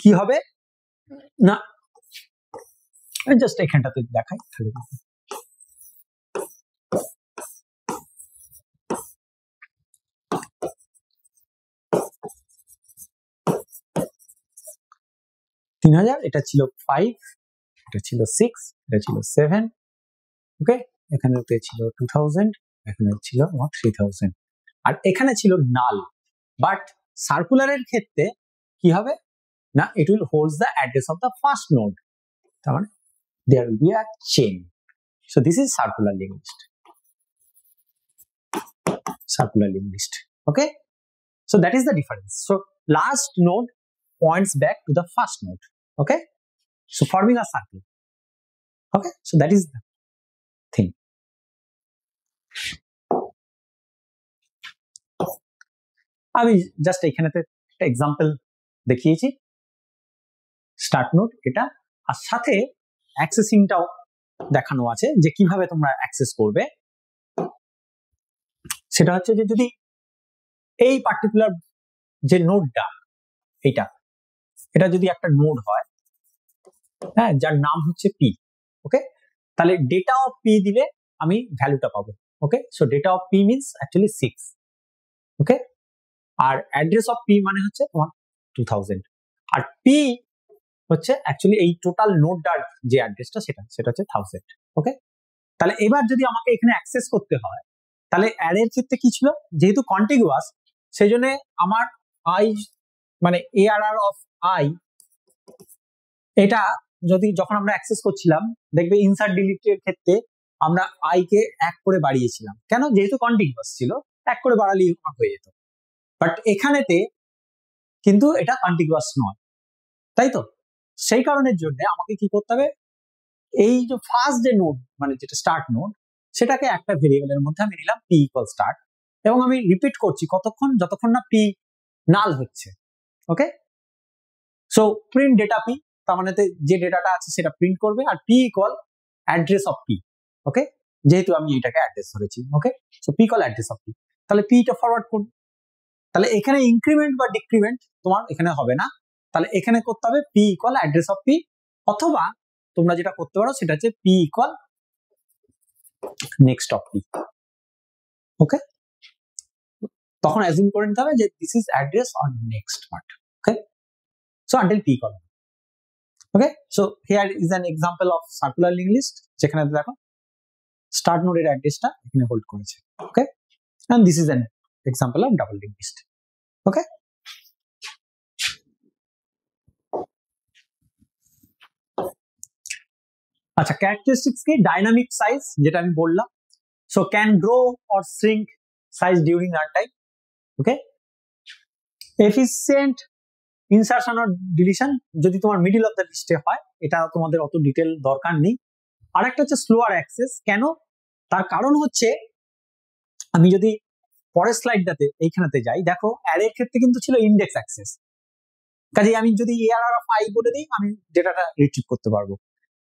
কি হবে না, জাস্ট এখানটাতে দেখাই তাহলে। এটা ছিল 5, এটা ছিল 6, এটা ছিল 7। ওকে, এখানে ছিল 2000, এখানে ছিল 3000, আর এখানে ছিল নাল। বাট সার্কুলারের ক্ষেত্রে কি হবে না, it will holds the address of the first node, তার মানে there will be a chain. So this is circular link list, circular link list. Okay, so that is the difference. So last node points back to the first node. Okay, so forming a circle. Okay, so that is the thing. আমি জাস্ট এখানেতে একটা এক্সাম্পল দেখিয়েছি, স্টার্ট নোড এটা, আর সাথে অ্যাক্সেসিংটাও দেখানো আছে যে কিভাবে তোমরা অ্যাক্সেস করবে। সেটা হচ্ছে যে যদি এই পার্টিকুলার যে নোডটা এটা যদি একটা নোড হয়, হ্যাঁ, যার নাম হচ্ছে পি, ওকে, তাহলে ডেটা অফ পি দিলে আমি ভ্যালুটা পাবো। Okay, so data of P means actually 6। Okay, আর অ্যাড্রেস অফ পি মানে হচ্ছে তোমার 2000, আর পি হচ্ছে অ্যাকচুয়ালি এই টোটাল নোডটার যে অ্যাড্রেসটা সেটা হচ্ছে 1000। ওকে, তাহলে এবার যদি আমাকে এখানে অ্যাক্সেস করতে হয়, তাহলে অ্যারের ক্ষেত্রে কি ছিল, যেহেতু কন্টিগুয়াস, সেই জন্য আমার আই মানে এআরআর অফ আই, এটা যখন আমরা অ্যাক্সেস করছিলাম দেখবে ইনসার্ট ডিলিটের ক্ষেত্রে আমরা আই কে 1 করে বাড়িয়েছিলাম, কেন, যেহেতু কন্টিগুয়াস ছিল 1 করে বাড়ালেই হয়ে যেত। বাট এখানেতে কিন্তু এটা কন্টিগুয়াস নয়, তাই তো, সেই কারণের জন্য আমাকে কি করতে হবে, এই যে ফার্স্ট যে নোড মানে যেটা স্টার্ট নোড, সেটাকে একটা ভেরিয়েবলের মধ্যে আমি নিলাম পি ইকুয়াল স্টার্ট, এবং আমি রিপিট করছি কতক্ষণ, যতক্ষণ না পি নাল হচ্ছে। Okay, so print data P, তার মানে যে ডেটাটা আছে সেটা প্রিন্ট করবে, আর P equal address of P. Okay, যেহেতু আমি এটাকে অ্যাড্রেস ধরেছি। Okay, so P equal address of P, তাহলে পিটা ফরওয়ার্ড করবে। তাহলে এখানে ইনক্রিমেন্ট বা ডিক্রিমেন্ট তোমার এখানে হবে না, তাহলে এখানে করতে হবে P equal address of P, অথবা তোমরা যেটা করতে পারো সেটা হচ্ছে P equal next of P. Okay, তখন অ্যাজিউম করে নিতে হবে যে this is address on next part. Okay, so until P equal. Okay, so here is an example of circular link list, যেখানে দেখো স্টার্ট নোডের অ্যাড্রেসটা এখানে হোল্ড করেছে। Okay, and this is an example of double link list. Okay, আচ্ছা, ক্যারেক্টারিস্টিক্স কি? ডাইনামিক সাইজ, যেটা আমি বললাম, so can grow or shrink size during run time. Okay, efficient insertion or deletion, যদি তোমার মিডল অফ দ্য লিস্টে হয়, এটা তোমাদের অত ডিটেল দরকার নেই। আর একটা হচ্ছে স্লোয়ার অ্যাক্সেস। কেন? তার কারণ হচ্ছে, আমি যদি পরের স্লাইডটাতে এইখানেতে যাই, দেখো অ্যারের ক্ষেত্রে কিন্তু ছিল ইন্ডেক্স অ্যাক্সেস, কাজে আমি যদি ARR অফ i বলে দিই, আমি ডেটাটা রিট্রিভ করতে পারবো।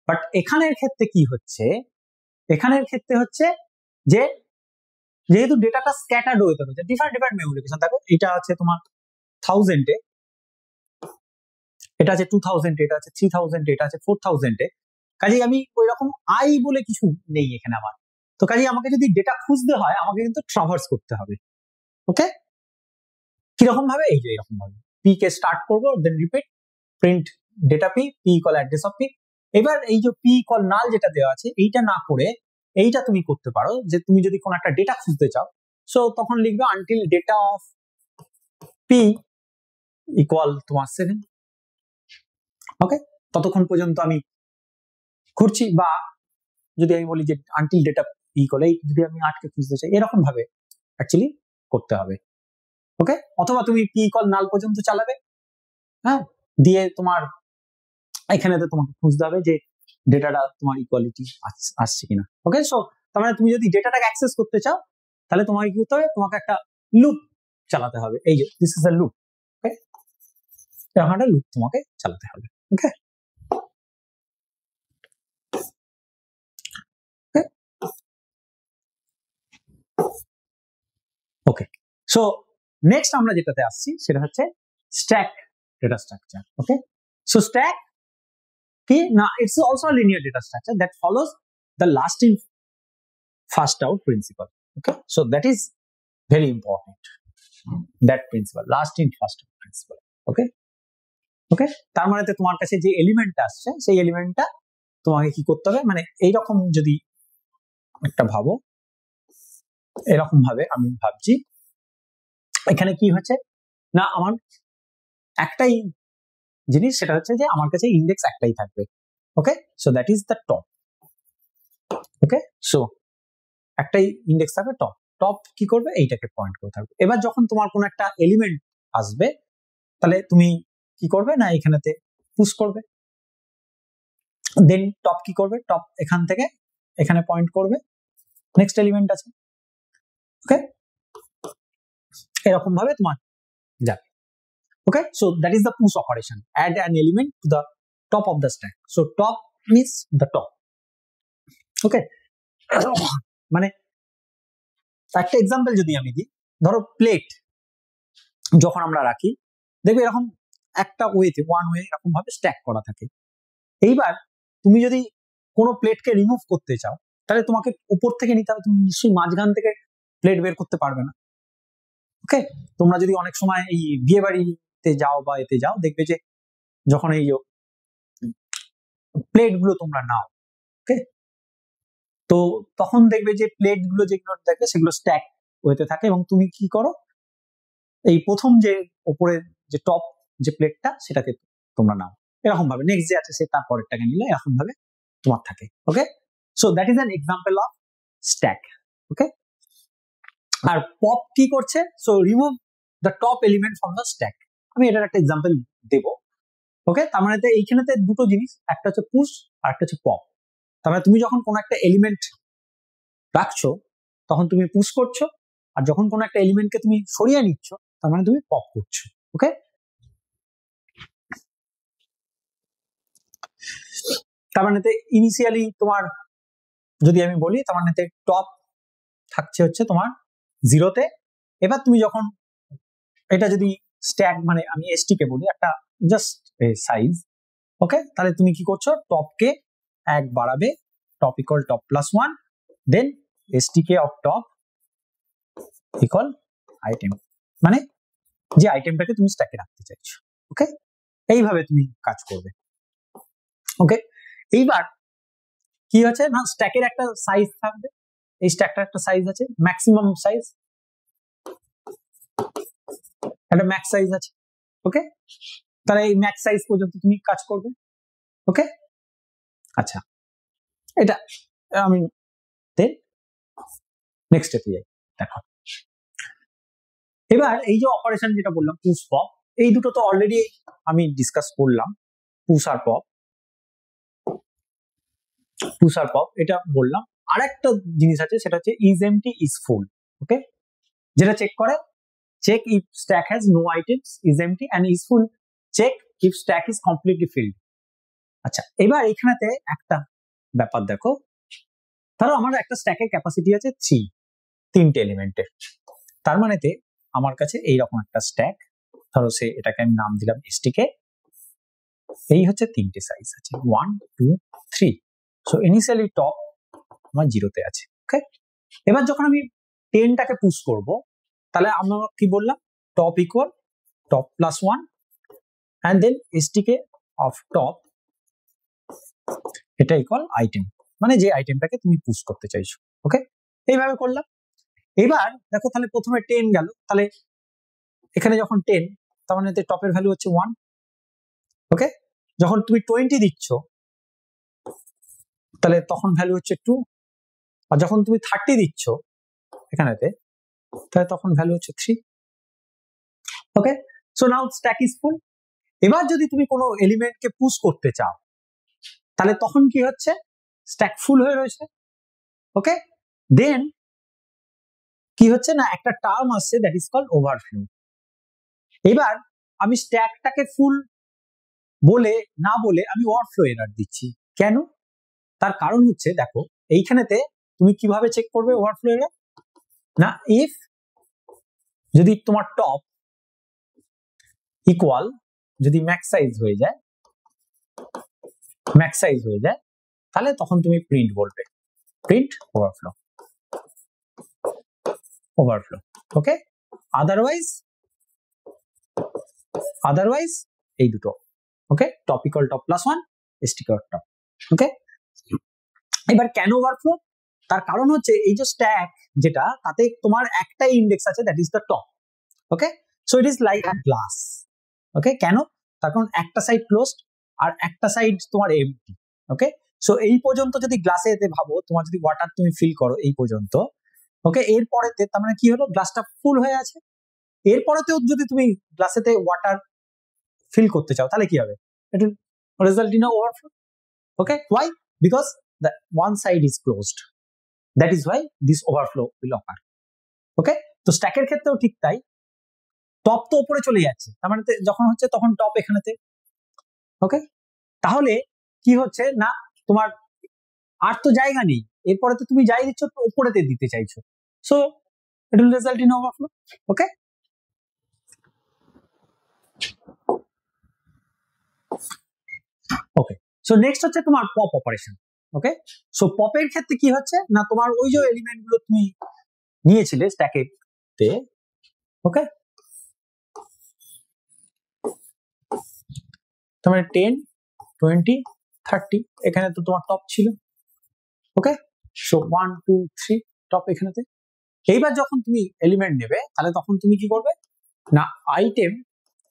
বাট এখানের ক্ষেত্রে কি হচ্ছে, এখানের ক্ষেত্রে হচ্ছে যে যেহেতু ডেটাটা স্ক্যাটার্ড হয়ে থাকে, ডিফারেন্ট ডিফারেন্ট মেমোরি লোকেশন, দেখো এটা আছে তোমার 1000 এ, এটা আছে 2000 এ, এটা আছে 3000 এ, এটা আছে 4000 এ, কাজেই আমি ওই রকম আই বলে কিছু নেই এখানে আমার। তো কাজেই আমাকে যদি ডেটা খুঁজতে হয়, আমাকে কিন্তু ট্রাভার্স করতে হবে। ওকে, কিরকম ভাবে? এই যে এরকম ভাবে পি কে স্টার্ট করবো, then repeat print data P equal address of P. এবার এই যে পি ইকুয়াল নাল যেটা দেওয়া আছে, এইটা না করে এইটা তুমি করতে পারো, যে তুমি যদি কোনো একটা ডেটা খুঁজতে চাও, সো তখন লিখবে until data of P equal তোমার 7। ওকে, ততক্ষণ পর্যন্ত আমি খুঁজছি, বা যদি আমি বলি যে আনটিল ডেটা ইকুয়াল 8, যদি আমি 8 কে খুঁজতে চাই, এরকম ভাবে অ্যাকচুয়ালি করতে হবে। ওকে, অথবা তুমি পি ইকুয়াল নাল পর্যন্ত চালাবে, হ্যাঁ, দিয়ে তোমার এখানেতে তোমাকে খুঁজতে হবে যে ডেটাটা তোমার ইকুয়ালিটি আসছে কিনা। ওকে, সো তার মানে তুমি যদি ডেটাটাকে অ্যাক্সেস করতে চাও, তাহলে তোমাকে কি করতে হবে? তোমাকে একটা লুপ চালাতে হবে। এই যে দিস ইজ আ লুপ। ওকে, এরকম একটা লুপ তোমাকে চালাতে হবে। ওকে, ওকে, সো নেক্সট আমরা যেটাতে আসছি সেটা হচ্ছে স্ট্যাক ডেটা স্ট্রাকচার। ওকে, সো স্ট্যাক কি না, it's also a linear data structure that follows the last in first out principle. Okay, so that is very important, that principle, last in first out principle. Okay, okay, তার মানে তোমার কাছে যে এলিমেন্টটা আসছে, সেই এলিমেন্টটা তোমাকে কি করতে হবে, মানে এইরকম যদি একটা ভাবো, এরকম ভাবে আমি ভাবছি, এখানে কি হচ্ছে না, আমার একটাই জিনিস, সেটা হচ্ছে যে আমার কাছে ইন্ডেক্স একটাই থাকবে। Okay, so that is the top. Okay, so একটাই ইন্ডেক্স থাকবে, টপ। টপ কি করবে? এইটাকে পয়েন্ট করে থাকবে। এবার যখন তোমার কোনো একটা এলিমেন্ট আসবে, তাহলে তুমি কি করবে না, এখানেতে পুশ করবে, দেন টপ কি করবে? টপ এখান থেকে এখানে পয়েন্ট করবে, নেক্সট এলিমেন্ট আছে। ওকে, এরকম ভাবে তোমার যাবে। Okay, so that is the push operation, add an element to the top of the stack. So top means the top. Okay, মানে একটা এক্সাম্পল যদি আমি দিই, ধরো প্লেট যখন আমরা রাখি, দেখবে এরকম একটা ওয়েতে, ওয়ান ওয়ে এরকম ভাবে স্ট্যাক করা থাকে। এইবার তুমি যদি কোনো প্লেটকে রিমুভ করতে চাও, তাহলে তোমাকে উপর থেকে নিতে হবে, তুমি নিশ্চয়ই মাঝখান থেকে প্লেট বের করতে পারবে না। ওকে, তোমরা যদি অনেক সময় এই বিয়ে বাড়িতে যাও বা এতে যাও, দেখবে যে যখন এই প্লেট গুলো তোমরা নাও, ওকে, তো তখন দেখবে যে প্লেট গুলো যেগুলো দেখবে সেগুলো স্ট্যাক হতে থাকে, এবং তুমি কি করো, এই প্রথম যে উপরের যে টপ যে প্লেটটা, সেটাকে তোমরা নাও, এরকম ভাবে নেক্সট যে আছে সে তার পরেরটাকে নিলে, এরকম ভাবে তোমার থাকে। Okay, so that is an example of stack. Okay, আর পপ কি করছে? So remove the top element from the stack. আমি এটার একটা এক্সাম্পল দেবো। ওকে, তার মানে এইখানেতে দুটো জিনিস, একটা হচ্ছে পুশ আর একটা হচ্ছে পপ। তার মানে তুমি যখন কোনো একটা এলিমেন্ট রাখছো, তখন তুমি পুশ করছো, আর যখন কোনো একটা এলিমেন্টকে তুমি সরিয়ে নিচ্ছ, তার মানে তুমি পপ করছো। ওকে, তার মানে ইনিশিয়ালি তোমার যদি আমি বলি, তার মানে টপ থাকছে হচ্ছে তোমার 0-তে। এবার তুমি যখন এটা যদি স্ট্যাক, মানে আমি এসটি কে বলি একটা জাস্ট সাইজ, ওকে, তাহলে তুমি কি করছো, টপকে 1 বাড়াবে, top equal top plus 1, then STK of top equal item, মানে যে আইটেমটাকে তুমি স্ট্যাকে রাখতে চাইছো। ওকে, এইভাবে তুমি কাজ করবে। ওকে, এইবার কি হচ্ছে না, স্ট্যাকের একটা সাইজ থাকবে, এই স্ট্যাকটার একটা সাইজ আছে, ম্যাক্সিমাম সাইজ, একটা ম্যাক্স সাইজ আছে। ওকে, তাহলে এই ম্যাক্স সাইজ পর্যন্ত তুমি কাজ করবে। ওকে, আচ্ছা, এটা আমি নেক্সট স্টেপে যাই। দেখো এবার এই যে অপারেশন যেটা বললাম পুশ পপ, এই দুটো তো অলরেডি আমি ডিসকাস করলাম, পুশ আর পপ, পুশ আর পপ এটা বললাম। আরেকটা জিনিস আছে সেটা হচ্ছে is empty is full. Okay, যেটা চেক করে, check if stack has no items, is empty, and is full check if stack is completely filled. আচ্ছা, এবার এখানেতে একটা ব্যাপার দেখো, ধরো আমার একটা স্ট্যাকের ক্যাপাসিটি আছে তিনটে এলিমেন্টের, তার মানেতে আমার কাছে এইরকম একটা স্ট্যাক, ধরো এটাকে আমি নাম দিলাম এসটিকে, এই হচ্ছে তিনটে সাইজ আছে 1 2 3। সো ইনিশিয়ালি টপ আমার 0-তে আছে। ওকে, এবার যখন আমি 10টাকে পুশ করব, তাহলে আমরা কি বললাম, top equal top plus 1 and then STK of top, এটা ইকুয়াল আইটেম, মানে যে আইটেমটাকে তুমি পুশ করতে চাইছো। ওকে, এইভাবে করলাম। এবার দেখো তাহলে প্রথমে 10 গেল, তাহলে এখানে যখন 10, তার মানে টপের ভ্যালু হচ্ছে 1। ওকে, যখন তুমি 20 দিচ্ছ তাহলে তখন ভ্যালু হচ্ছে 2, আর যখন তুমি 30 দিচ্ছ এখানেতে, তাহলে তখন ভ্যালু হচ্ছে 3। Okay, so now stack is full. এবার যদি তুমি কোনো এলিমেন্টকে পুশ করতে চাও, তাহলে তখন কি হচ্ছে, স্ট্যাক ফুল হয়ে রয়েছে। ওকে, দেন কি হচ্ছে না, একটা টার্ম আসছে দ্যাট ইজ কল্ড ওভারফ্লো। এবার আমি স্ট্যাকটাকে ফুল বলে না বলে আমি ওভারফ্লো এরর দিচ্ছি। কেন? তার কারণ হচ্ছে দেখো এইখানেতে তুমি কিভাবে চেক করবে ওভারফ্লো এরর, না ইফ যদি তোমার টপ ইকুয়াল যদি ম্যাক্স সাইজ হয়ে যায়, ম্যাক্স সাইজ হয়ে যায়, তাহলে তখন তুমি প্রিন্ট বলবে, print overflow, overflow. Okay, otherwise এই দুটো। Okay, top equal top plus 1, ST equal top. Okay, এবার কেন ওভারফ্লো, তার কারণ হচ্ছে এই যে স্ট্যাক যেটা, তাতে তোমার একটাই ইন্ডেক্স আছে that is the top. Okay, so it is like a glass. Okay, কেন, তার কারণ একটা সাইড ক্লোজড আর একটা সাইড তোমার এমটি। ওকে, সো এই পর্যন্ত যদি গ্লাসে এতে ভাবো, তোমার যদি ওয়াটার তুমি ফিল করো এই পর্যন্ত, ওকে, এরপরেতে তার মানে কি হলো, গ্লাসটা ফুল হয়ে আছে। এরপরেতেও যদি তুমি গ্লাসেতে ওয়াটার ফিল করতে চাও, তাহলে কি হবে, it will result in a overflow. Okay, why, because the one side is closed, that is why this overflow will occur. ওকে, তো স্ট্যাকের ক্ষেত্রেও ঠিক তাই, টপ তো উপরে চলে যাচ্ছে, তার মানে যখন হচ্ছে তখন টপ এখানেতে। ওকে, তাহলে কি হচ্ছে না, তোমার আর তো জায়গা নেই, এরপরে তো তুমি যাই দিচ্ছ উপরেতে দিতে চাইছো, so it will result in overflow. Okay, okay, so next হচ্ছে তোমার পপ অপারেশন। ওকে, সো পপের ক্ষেত্রে কি হচ্ছে না, তোমার ওই যে এলিমেন্ট গুলো তুমি নিয়েছিলে স্ট্যাকেতে, ওকে, তোমার 10 20 30 এখানে তো তোমার টপ ছিল। ওকে, সো 1 2 3 টপ এখানেতে। এইবার যখন তুমি এলিমেন্ট নেবে, তাহলে তখন তুমি কি করবে না, আইটেম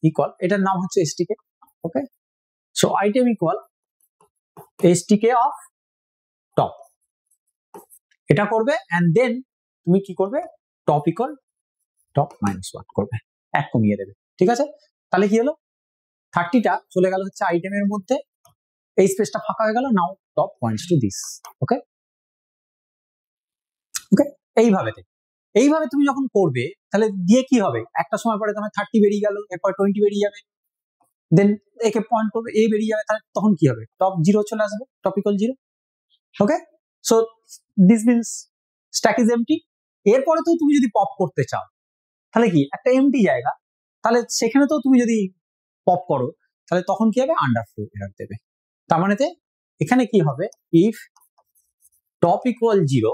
ইকুয়াল, এটার নাম হচ্ছে এসটিকে। ওকে, so item equal এসটিকে of top, এটা করবে, এন্ড দেন তুমি কি করবে, টপ ইকুয়াল টপ -1 করবে, এক কমিয়ে দেবে। ঠিক আছে, তাহলে কি হলো, 30টা চলে গেল হচ্ছে আইটেমের মধ্যে, এই স্পেসটা ফাঁকা হয়ে গেল, নাও টপ পয়েন্টস টু দিস। ওকে, ওকে, এইভাবে তুমি যখন করবে, তাহলে দিয়ে কি হবে, একটা সময় পরে তোমার 30 বেরিয়ে গেল, এরপর 20 বেরিয়ে যাবে, দেন একে পয়েন্ট করবে, এ বেরিয়ে যাবে, তাহলে তখন কি হবে, টপ 0 চলে আসবে, top equal 0। Okay, so this means stack is empty. এরপরে তো তুমি যদি পপ করতে চাও, তাহলে কি একটা এমটি জায়গা, তাহলে সেখানে তো তুমি যদি পপ করো, তাহলে তখন কি হবে, আন্ডারফ্লো এরর দেবে। তার মানেতে এখানে কি হবে, if top equal 0,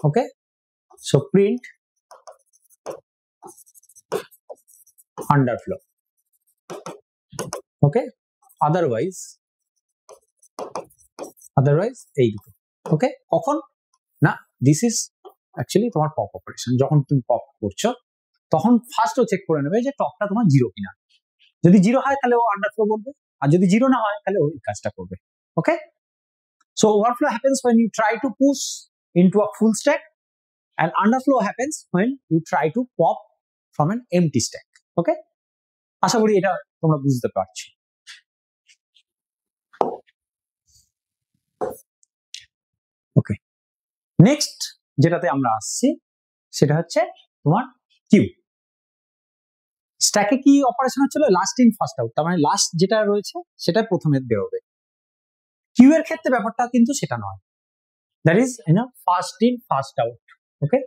okay, so print underflow. Okay, otherwise এই দুটো। ওকে, কখন না, দিস ইজ অ্যাকচুয়ালি তোমার পপ অপারেশন। যখন তুমি পপ করছো তখন ফার্স্টও চেক করে নেবে যে টপটা তোমার জিরো কিনা। যদি জিরো হয় তাহলে ও আন্ডারফ্লো বলবে, আর যদি জিরো না হয় তাহলে ও এই কাজটা করবে। Okay, so overflow happens when you try to push into a full stack, and underflow happens when you try to pop from an empty stack. ওকে, আশা করি এটা তোমরা বুঝতে পারছো। ওকে, নেক্সট যেটাতে আমরা আসছি সেটা হচ্ছে তোমার কিউ। স্ট্যাকে কি অপারেশন হচ্ছিল? লাস্ট ইন ফার্স্ট আউট, তার মানে লাস্ট যেটা রয়েছে সেটা প্রথমে বেরোবে। কিউ এর ক্ষেত্রে ব্যাপারটা কিন্তু সেটা নয়, that is first in first out. Okay,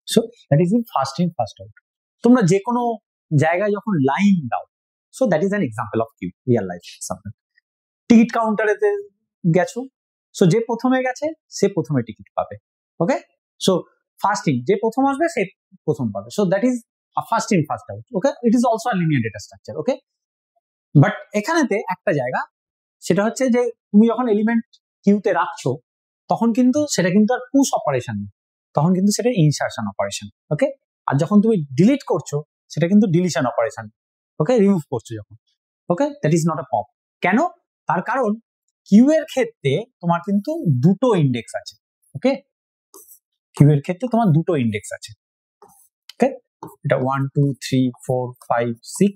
so that is in first in first out. তোমরা যে কোনো জায়গায় যখন লাইন দাও, so that is an example of queue, real life example. Ticket কাউন্টারেতে গেছো, সো যে প্রথমে গেছে সে প্রথমে টিকিট পাবে। ওকে, সো ফার্স্ট ইন, যে প্রথম আসবে সে প্রথম পাবে, so that is first in first out. Okay, it is also a linear data structure. Okay, but এখানেতে একটা জায়গা সেটা হচ্ছে যে তুমি যখন এলিমেন্ট কিউতে রাখছো তখন কিন্তু সেটা কিন্তু আর পুশ অপারেশন, তখন কিন্তু সেটা ইনসারশন অপারেশন। ওকে, আর যখন তুমি ডিলিট করছো সেটা কিন্তু ডিলিশন অপারেশন। ওকে, রিমুভ করছো যখন। Okay, that is not a pop. কেন? তার কারণ কিউ এর ক্ষেত্রে তোমার কিন্তু দুটো ইন্ডেক্স আছে। ওকে, কিউ এর ক্ষেত্রে তোমার দুটো ইন্ডেক্স আছে। ওকে, এটা 1 2 3 4 5 6,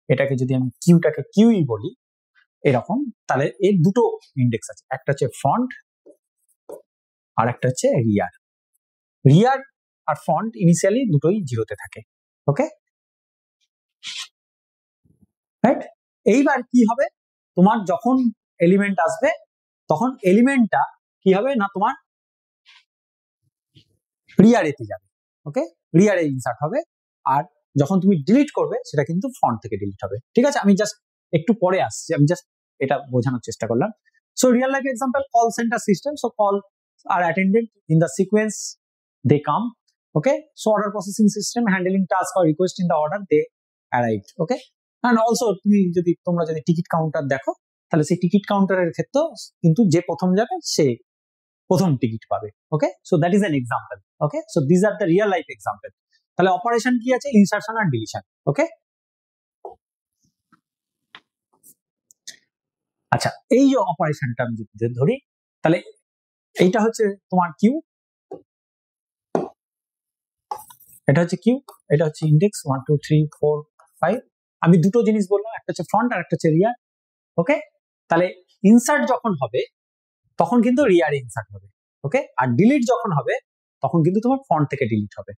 এটাকে যদি আমি কিউটাকে কিউই বলি এরকম, তাহলে এর দুটো ইন্ডেক্স আছে, একটা হচ্ছে ফ্রন্ট আর একটা হচ্ছে রিয়ার। রিয়ার আর ফ্রন্ট ইনিশিয়ালি দুটোই জিরোতে থাকে। ওকে, রাইট? এইবার কি হবে, তোমার যখন এলিমেন্ট আসবে তখন এলিমেন্টটা কি হবে না, তোমার রিয়ারেতে যাবে। ওকে, রিয়ারে ইনসার্ট হবে, আর যখন তুমি ডিলিট করবে সেটা কিন্তু ফ্রন্ট থেকে ডিলিট হবে। ঠিক আছে, আমি জাস্ট একটু পরে আসছি, আমি জাস্ট এটা বোঝানোর চেষ্টা করলাম। So real life example, call center system. So call are attended in the sequence they come. Okay, so order processing system handling task or request in the order they arrived. Okay, and also তোমরা যদি টিকিট কাউন্টার দেখো তাহলে সেই টিকিট কাউন্টারের ক্ষেত্রেও কিন্তু যে প্রথম যাবে সে প্রথম টিকিট পাবে। Okay, so that is an example. Okay, so this are the real life example. তাহলে অপারেশন কি আছে? ইনসারশন আর ডিলিশন। ওকে, আচ্ছা, এই যে অপারেশনটা আমি যদি ধরি, তাহলে এইটা হচ্ছে তোমার কিউ, এটা হচ্ছে কিউ, এটা হচ্ছে ইন্ডেক্স 1 2 3 4 5। আমি দুটো জিনিস বললাম, একটা হচ্ছে ফ্রন্ট আর একটা হচ্ছে রিয়ার। ওকে, তাহলে ইনসার্ট যখন হবে তখন কিন্তু রিয়ারে ইনসার্ট হবে। ওকে, আর ডিলিট যখন হবে তখন কিন্তু তোমার ফ্রন্ট থেকে ডিলিট হবে।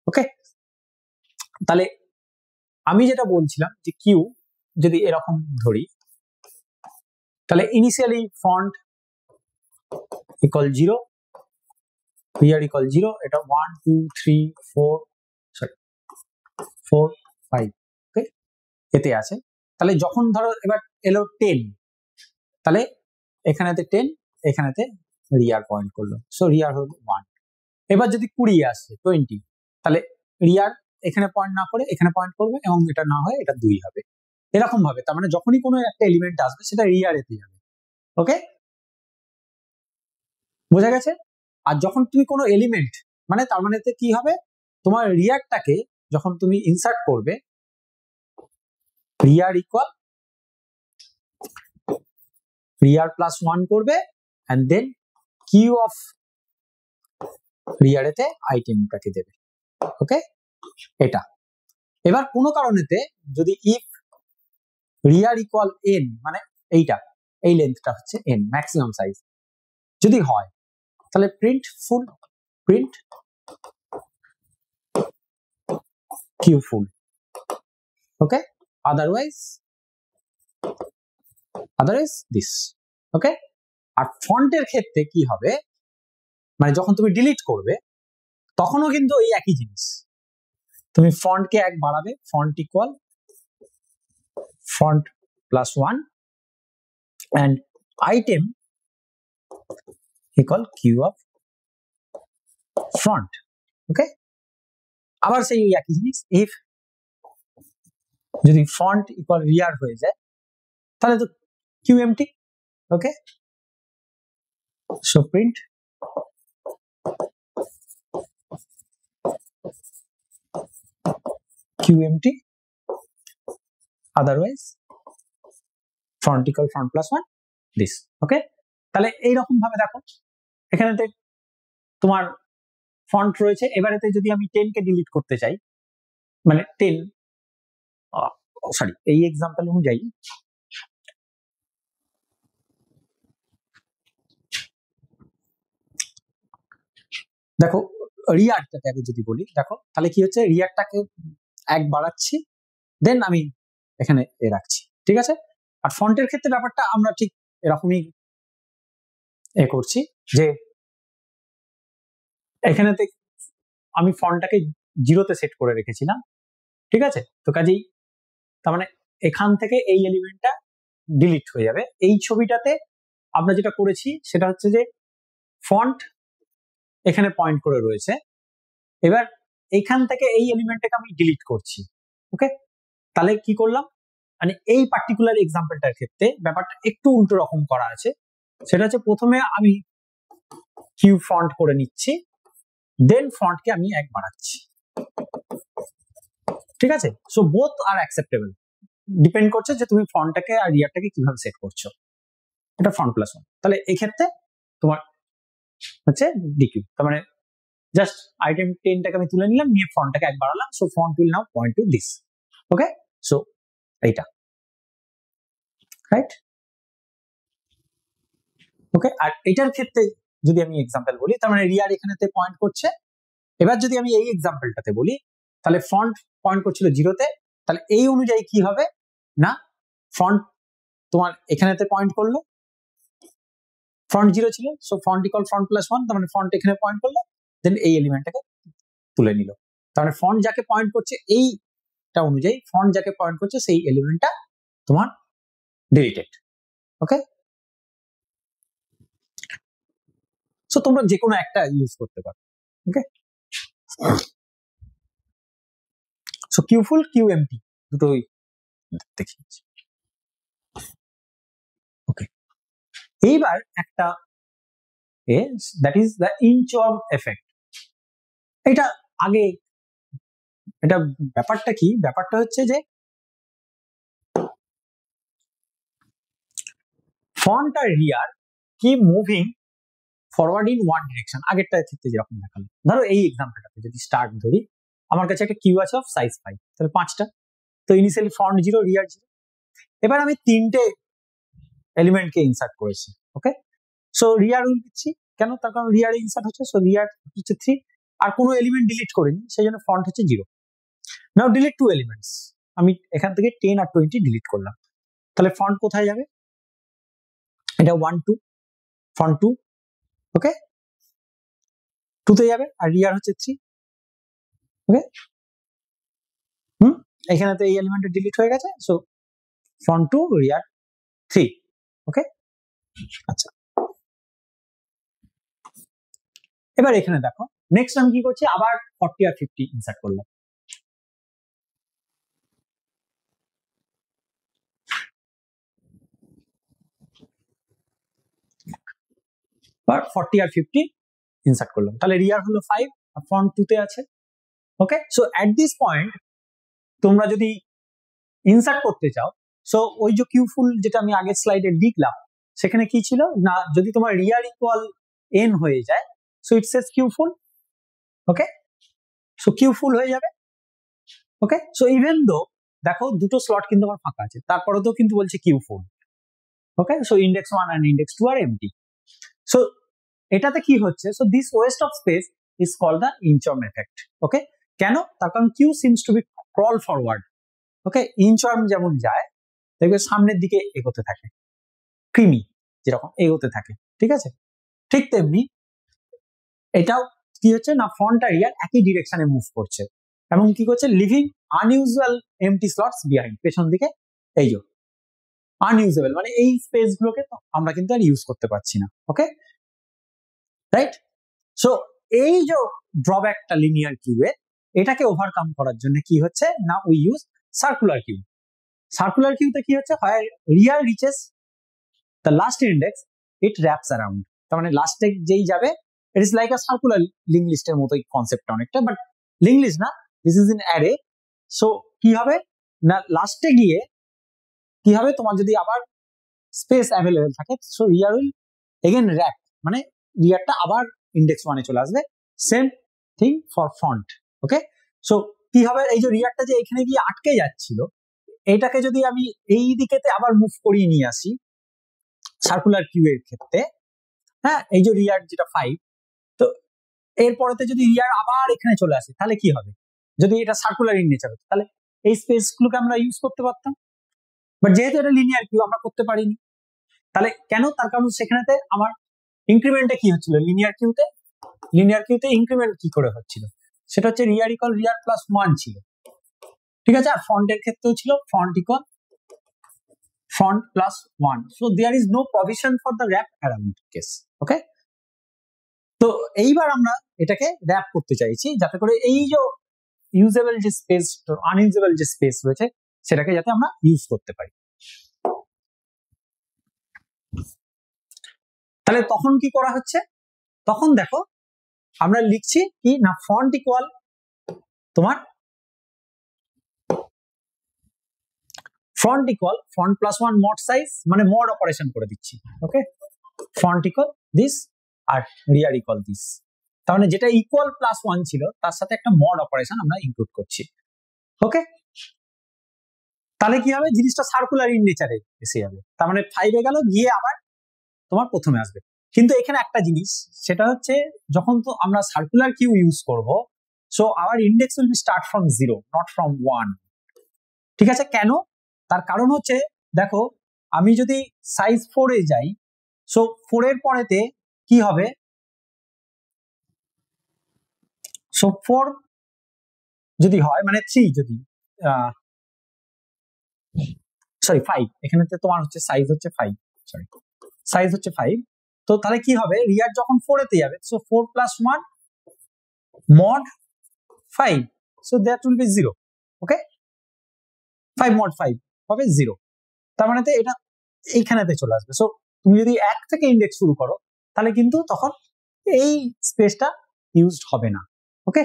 ওকে, তাহলে আমি যেটা বলছিলাম যে কিউ যদি এরকম ধরি, তাহলে ইনিশিয়ালি ফ্রন্ট ইকুয়াল 0, রিয়ার ইকুয়াল 0, এটা 1 2 3 4 5। ওকে, এতে আছে। তাহলে যখন ধরো এবার এলো 10, তাহলে এখানেতে 10, এখানেতে রিয়ার পয়েন্ট করলো, সো রিয়ার হলো 1। এবার যদি 20 আসে 20, তাহলে রিয়ার এখানে পয়েন্ট না করে এখানে পয়েন্ট করবে, এবং এটা না হয় এটা 2 হবে। এরকম ভাবে, তার মানে যখনই কোনো একটা এলিমেন্ট আসবে সেটা রিয়ার এতে যাবে। ওকে, বোঝা গেছে? আর যখন তুমি কোনো এলিমেন্ট, মানে তার মানে কি হবে, তোমার রিয়ারটাকে যখন তুমি ইনসার্ট করবে, রিয়ার ইকুয়াল রিয়ার প্লাস 1 করবে, এন্ড দেন কিউ অফ রিয়ারেতে আইটেমটাকে দেবে। ওকে, এটা এবার কোনো কারণেতে যদি ইফ রিয়ার ইকুয়াল এন, মানে এইটা, এই লেন্থটা হচ্ছে এন, ম্যাক্সিমাম সাইজ যদি হয়, তাহলে print full, print queue full. Okay, otherwise this. Okay, আর ফন্টের ক্ষেত্রে কি হবে, মানে যখন তুমি ডিলিট করবে তখনও কিন্তু এই একই জিনিস, তুমি ফন্টকে 1 বাড়াবে, font equal front plus 1, and item equal q of front. ওকে, আবার সেই একই জিনিস, if যদি ফন্ট ইকুয়াল রিয়ার হয়ে যায় তাহলে তো queue empty. Okay, so print queue empty, otherwise front equal front plus 1 this. Okay, তাহলে এইরকম ভাবে দেখো এখানেতে তোমার ফন্ট রয়েছে। এবারেতে যদি আমি 10 কে ডিলিট করতে চাই, মানে 10 সরি এই এক্সাম্পল অনুযায়ী দেখো রিয়ারটাকে আগে যদি বলি, দেখো তাহলে কি হচ্ছে, রিয়ারটাকে 1 বাড়াচ্ছি, দেন আমি এখানে রাখছি, ঠিক আছে। আর ফন্টের ক্ষেত্রে ব্যাপারটা আমরা ঠিক এরকমই করছি, যে এখানেতে আমি ফন্টটাকে 0-তে সেট করে রেখেছিলাম, ঠিক আছে। তো কাজেই তার মানে এখান থেকে এই এলিমেন্টটা ডিলিট হয়ে যাবে। এই ছবিটাতে আমরা যেটা করেছি সেটা হচ্ছে যে ফন্ট এখানে পয়েন্ট করে রয়েছে, এবার এইখান থেকে এই এলিমেন্টটাকে আমি ডিলিট করছি। ওকে, তাহলে কি করলাম, মানে এই পার্টিকুলার এক্সাম্পলটার ক্ষেত্রে ব্যাপারটা একটু উল্টো রকম করা আছে। সেটা হচ্ছে প্রথমে আমি কিউ ফন্ট করে নিচ্ছি, দেন ফন্টকে আমি 1 বাড়াচ্ছি, ঠিক আছে। সো বোথ আর অ্যাকসেপ্টেবল, ডিপেন্ড করছে যে তুমি ফন্টটাকে আর রিয়ারটাকে কিভাবে সেট করছো। এটা ফন্ট প্লাস 1, তাহলে এই ক্ষেত্রে তোমার হচ্ছে ডিকিউ, তার মানে জাস্ট আইটেম 10টাকে আমি তুলে নিলাম, নিয়ে ফন্টটাকে 1 বাড়ালাম, so front will now point to this. Okay, so এইটা রাইট। ওকে, আর এটার ক্ষেত্রে যদি আমি এক্সাম্পল বলি, তার মানে রিয়ার এখানেতে পয়েন্ট করছে। এবার যদি আমি এই এক্সাম্পলটাতে বলি, তাহলে ফন্ট পয়েন্ট করছিল 0-তে, তাহলে এই অনুযায়ী কি হবে না, ফন্ট তোমার এখানেতে পয়েন্ট করলো, ফন্ট 0 ছিল, so font equal front plus 1, তার মানে ফন্ট এখানে পয়েন্ট করলো, দেন এই এলিমেন্টটাকে তুলে নিল। তার মানে ফন্ট যাকে পয়েন্ট করছে এইটা অনুযায়ী, ফন্ট যাকে পয়েন্ট করছে সেই এলিমেন্টটা তোমার ডিলিটেড। ওকে, সো তোমরা যে কোনো একটা ইউজ করতে পারো। ওকে, সো কিউফুল কিউ এমটি দুটোই দেখিয়েছি। ওকে, এইবার একটা that is the inchworm effect. এটা আগে, এটা ব্যাপারটা কি, ব্যাপারটা হচ্ছে যে ফন্ট আর রিয়ার কি moving forward in one direction. আগেরটার ক্ষেত্রে যেরকম দেখালো, ধরো এই এক্সাম্পলটাতে যদি স্টার্ট ধরি, আমার কাছে একটা কিউ আছে অফ সাইজ 5, তাহলে 5টা, তো ইনিশিয়ালি ফন্ট 0, রিয়ার 0। এবার আমি 3টে এলিমেন্টকে ইনসার্ট করেছি। ওকে, সো রিয়ার উইল দিচ্ছি, কেন, তার কারণ রিয়ারে ইনসার্ট হচ্ছে, সো রিয়ার হচ্ছে 3, আর কোনো এলিমেন্ট ডিলিট করিনি, সেই জন্য ফন্ট হচ্ছে 0। নাও ডিলিট 2 এলিমেন্টস, আমি এখান থেকে 10 আর 20 ডিলিট করলাম, তাহলে ফন্ট কোথায় যাবে, এটা 1 2, ফন্ট 2, ওকে 2তে যাবে, আর রিয়ার হচ্ছে 3। ওকে, এখানে তো এই এলিমেন্টটা ডিলিট হয়ে গেছে, সো ফন্ট 2, রিয়ার 3। ওকে, আচ্ছা, এবার এখানে দেখো নেক্সট আমি কি করছি, আবার 40 আর 50 ইনসার্ট করলাম। আর 40 আর 50 ইনসার্ট করলাম, তাহলে রিয়ার হলো 5 আর ফন্ট 2তে আছে। Okay, so at this point তোমরা যদি ইনসার্ট করতে চাও, সো ওই যে কিউফুল যেটা আমি আগের স্লাইডে লিখলাম, সেখানে কি ছিল না, যদি তোমার রিয়ার ইকুয়াল n হয়ে যায়, so it Sage কিউফুল। Okay, so কিউফুল হয়ে যাবে। ওকে, সো ইভেন দো দেখো দুটো স্লট কিন্তু আমার ফাঁকা আছে, তারপরেও তো কিন্তু বলছে queue full. Okay, so index 1 and index 2 are empty. সো এটাতে কি হচ্ছে, so this waste of space is called the inchworm effect. Okay, কেন, তার কারণ queue seems to be crawl forward. Okay, inchworm যেমন যায় দেখবে সামনের দিকে এগোতে থাকে, ক্রিমি যেরকম এগোতে থাকে, ঠিক আছে, ঠিক তেমনি এটাও কি হচ্ছে না, ফন্ট আর রিয়ার একই ডিরেকশনে মুভ করছে, এবং কি করছে, leaving unusual empty slots behind, পেছন দিকে এই যে আনইউজেবল, মানে এই স্পেস গুলোকে আমরা কিন্তু আর ইউজ করতে পারছি না। ওকে, রাইট। সো এই যে ড্রব্যাকটা লিনিয়ার কিউবে, এটাকে ওভারকাম করার জন্য কি হচ্ছে না, we use circular queue. Circular কিউতে কি হচ্ছে, হয় rear reaches the last index it wraps around, তার মানে লাস্টে যেই যাবে it is like a circular link লিস্টের মতোই কনসেপ্টটা অনেকটা, বাট লিঙ্ক লিস্ট না, this is in array. So কি হবে না, লাস্টে গিয়ে কি হবে, তোমার যদি আবার স্পেস অ্যাভেলেবেল থাকে, so rear will again wrap, মানে রিয়ারটা আবার ইন্ডেক্স ওয়ানে চলে আসবে। Same thing for front. Okay, so কি হবে, এই যে রিয়ারটা যে এখানে গিয়ে আটকে যাচ্ছিল, এটাকে যদি আমি এই দিকেতে আবার মুভ করিয়ে নিয়ে আসি সার্কুলার কিউ এর ক্ষেত্রে, হ্যাঁ, এই যে রিয়ার যেটা 5, তো এরপরেতে যদি রিয়ার আবার এখানে চলে আসে তাহলে কি হবে, যদি এটা সার্কুলার ইন নেচার হতো তাহলে এই স্পেস গুলোকে আমরা ইউজ করতে পারতাম, বাট যেহেতু এটা লিনিয়ার কিউ আমরা করতে পারিনি। তাহলে কেন, তার কারণ সেখানেতে আমার ইনক্রিমেন্টে কি হচ্ছিল, লিনিয়ার কিউতে ইনক্রিমেন্ট কি করে হচ্ছিল, সেটা হচ্ছে রিয়ার ইকুয়াল রিয়ার প্লাস 1 ছিল, ঠিক আছে। আর ফন্টের ক্ষেত্রেও ছিল front equal front plus 1, so there is no provision for the wrap around case. Okay, তো এইবার আমরা এটাকে র্যাপ করতে চাইছি যাতে করে এই যে ইউজেবল যে স্পেস, আনইউজেবল যে স্পেস রয়েছে সেটাকে যাতে আমরা ইউজ করতে পারি। তাহলে তখন কি করা হচ্ছে, তখন দেখো আমরা লিখছি কি না, ফন্ট ইকুয়াল তোমার ফন্ট প্লাস 1 মড সাইজ, মানে মড অপারেশন করে দিচ্ছি। ওকে, ফন্ট ইকুয়াল দিস আর রিয়ার ইকুয়াল দিস, তার মানে যেটা ইকুয়াল প্লাস 1 ছিল তার সাথে একটা মড অপারেশন আমরা ইনক্লুড করছি। ওকে, তাহলে কি হবে, জিনিসটা সার্কুলার ইন নেচারে এসে যাবে, তার মানে 5 এ গেল গিয়ে আবার তোমার প্রথমে আসবে। কিন্তু এখানে একটা জিনিস, সেটা হচ্ছে যখন তো আমরা সার্কুলার কিউ ইউজ করব, so our index will be start from 0 not from 1, ঠিক আছে। কেন, তার কারণ হচ্ছে দেখো, আমি যদি সাইজ 4 এ যাই, সো 4 এর পরেতে কি হবে, সো 4 যদি হয় মানে 3 যদি সরি 5, এখানে তোমার হচ্ছে সাইজ হচ্ছে 5, সরি সাইজ হচ্ছে 5, তো তাহলে কি হবে, রিয়ার যখন 4 এতে যাবে, so 4 plus 1 mod 5, so that will be 0. Okay, 5 mod 5 হবে 0, তার মানে এটা এইখানেতে চলে আসবে। সো তুমি যদি 1 থেকে ইন্ডেক্স শুরু করো তাহলে কিন্তু তখন এই স্পেসটা ইউজড হবে না। ওকে,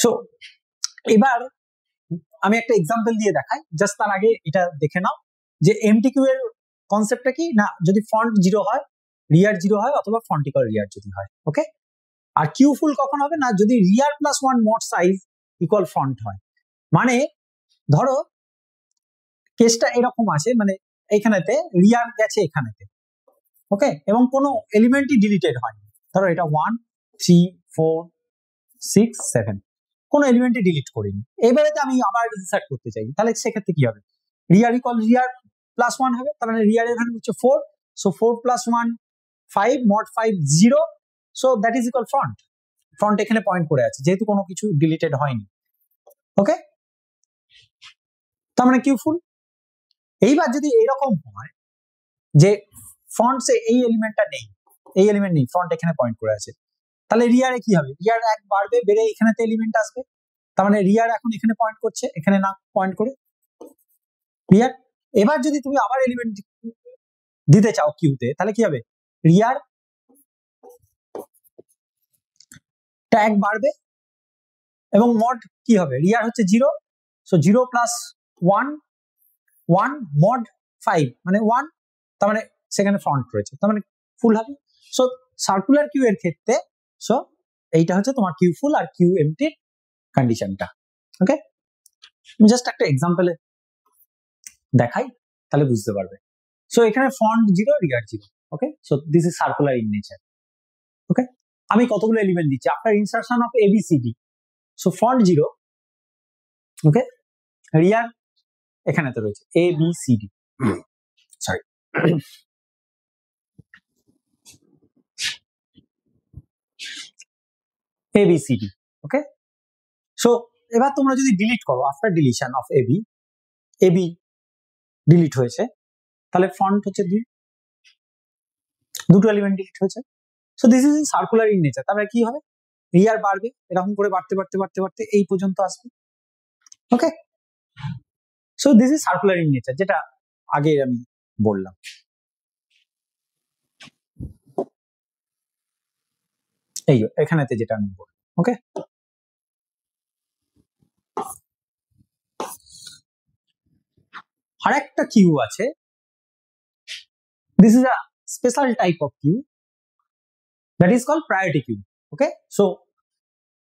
সো এবার আমি একটা এক্সাম্পল দিয়ে দেখাই, জাস্ট তার আগে এটা দেখে নাও যে এমটিকিউ এর কনসেপ্টটা কি না, যদি ফন্ট 0 হয়, রিয়ার 0 হয়, অথবা ফন্ট ইকুয়াল রিয়ার যদি হয়। ওকে, আর কিউ ফুল কখন হবে না, যদি rear plus 1 mod size equal front হয়, মানে ধরো কেসটা এরকম আসে, মানে এইখানেতে রিয়ার গেছে এখানেতে, ওকে, এবং কোনো এলিমেন্টই ডিলিটেড হয়নি, ধরো এটা 1 3 4 6 7, কোনো এলিমেন্টই ডিলিট করিনি, এবারে আমি আবার ইনসার্ট করতে চাই, তাহলে সেক্ষেত্রে কি হবে, রিয়ার ইকুয়াল রিয়ার প্লাস 1 হবে, তার মানে রিয়ার এর ভ্যালু হচ্ছে 4, so 4 plus 1 5 mod 5 0, so that is equal front এখানে পয়েন্ট করে আছে যেহেতু কোনো কিছু ডিলিটেড হয়নি। ওকে, তার মানে কিউ ফুল। এইবার যদি এরকম হয় যে ফন্টসে এই এলিমেন্টটা নেই, এই এলিমেন্ট নেই, ফ্রন্ট এখানে পয়েন্ট করে আছে, তাহলে রিয়ারে কি হবে, রিয়ার 1 বাড়বে, বেড়ে এখানেতে এলিমেন্ট আসবে, তার মানে রিয়ার এখন এখানে পয়েন্ট করছে, এখানে না পয়েন্ট করে রিয়ার। এবার যদি তুমি আবার এলিমেন্ট দিতে চাও কিউতে, তাহলে কি হবে, রিয়ার ট্যাগ বাড়বে এবং মড কি হবে, রিয়ার হচ্ছে 0, সো 0 প্লাস 1 1 mod 5 মানে 1, তার মানে সেখানে ফন্ট রয়েছে, তার মানে ফুল হবে। সো সার্কুলার কিউ এর ক্ষেত্রে সো এইটা হচ্ছে তোমার কিউ ফুল আর কিউ এমটির কন্ডিশনটা। ওকে, জাস্ট একটা এক্সাম্পলে দেখাই তাহলে বুঝতে পারবে। সো এখানে front 0 rear 0, okay, so this is circular in nature. Okay, আমি কতগুলো এলিমেন্ট দিচ্ছি after insertion of ABCD, so front 0, okay, rear এখানেতে রয়েছে ABCD, sorry ABCD। Okay, so এবার তোমরা যদি ডিলিট করো after deletion of AB delete হয়েছে, তাহলে ফন্ট হচ্ছে দুটো এলিমেন্ট ডিলিট হয়েছে, so this is circular in nature. তারপরে কি হবে, রিয়ার বাড়বে, এরকম করে বাড়তে বাড়তে বাড়তে বাড়তে এই পর্যন্ত আসবে। Okay, so this is circular in nature, যেটা আগে আমি বললাম। এই এখানেতে যেটা আমি বলবো, ওকে। আর একটা কিউ আছে, this is a special type of queue that is called priority queue, okay. So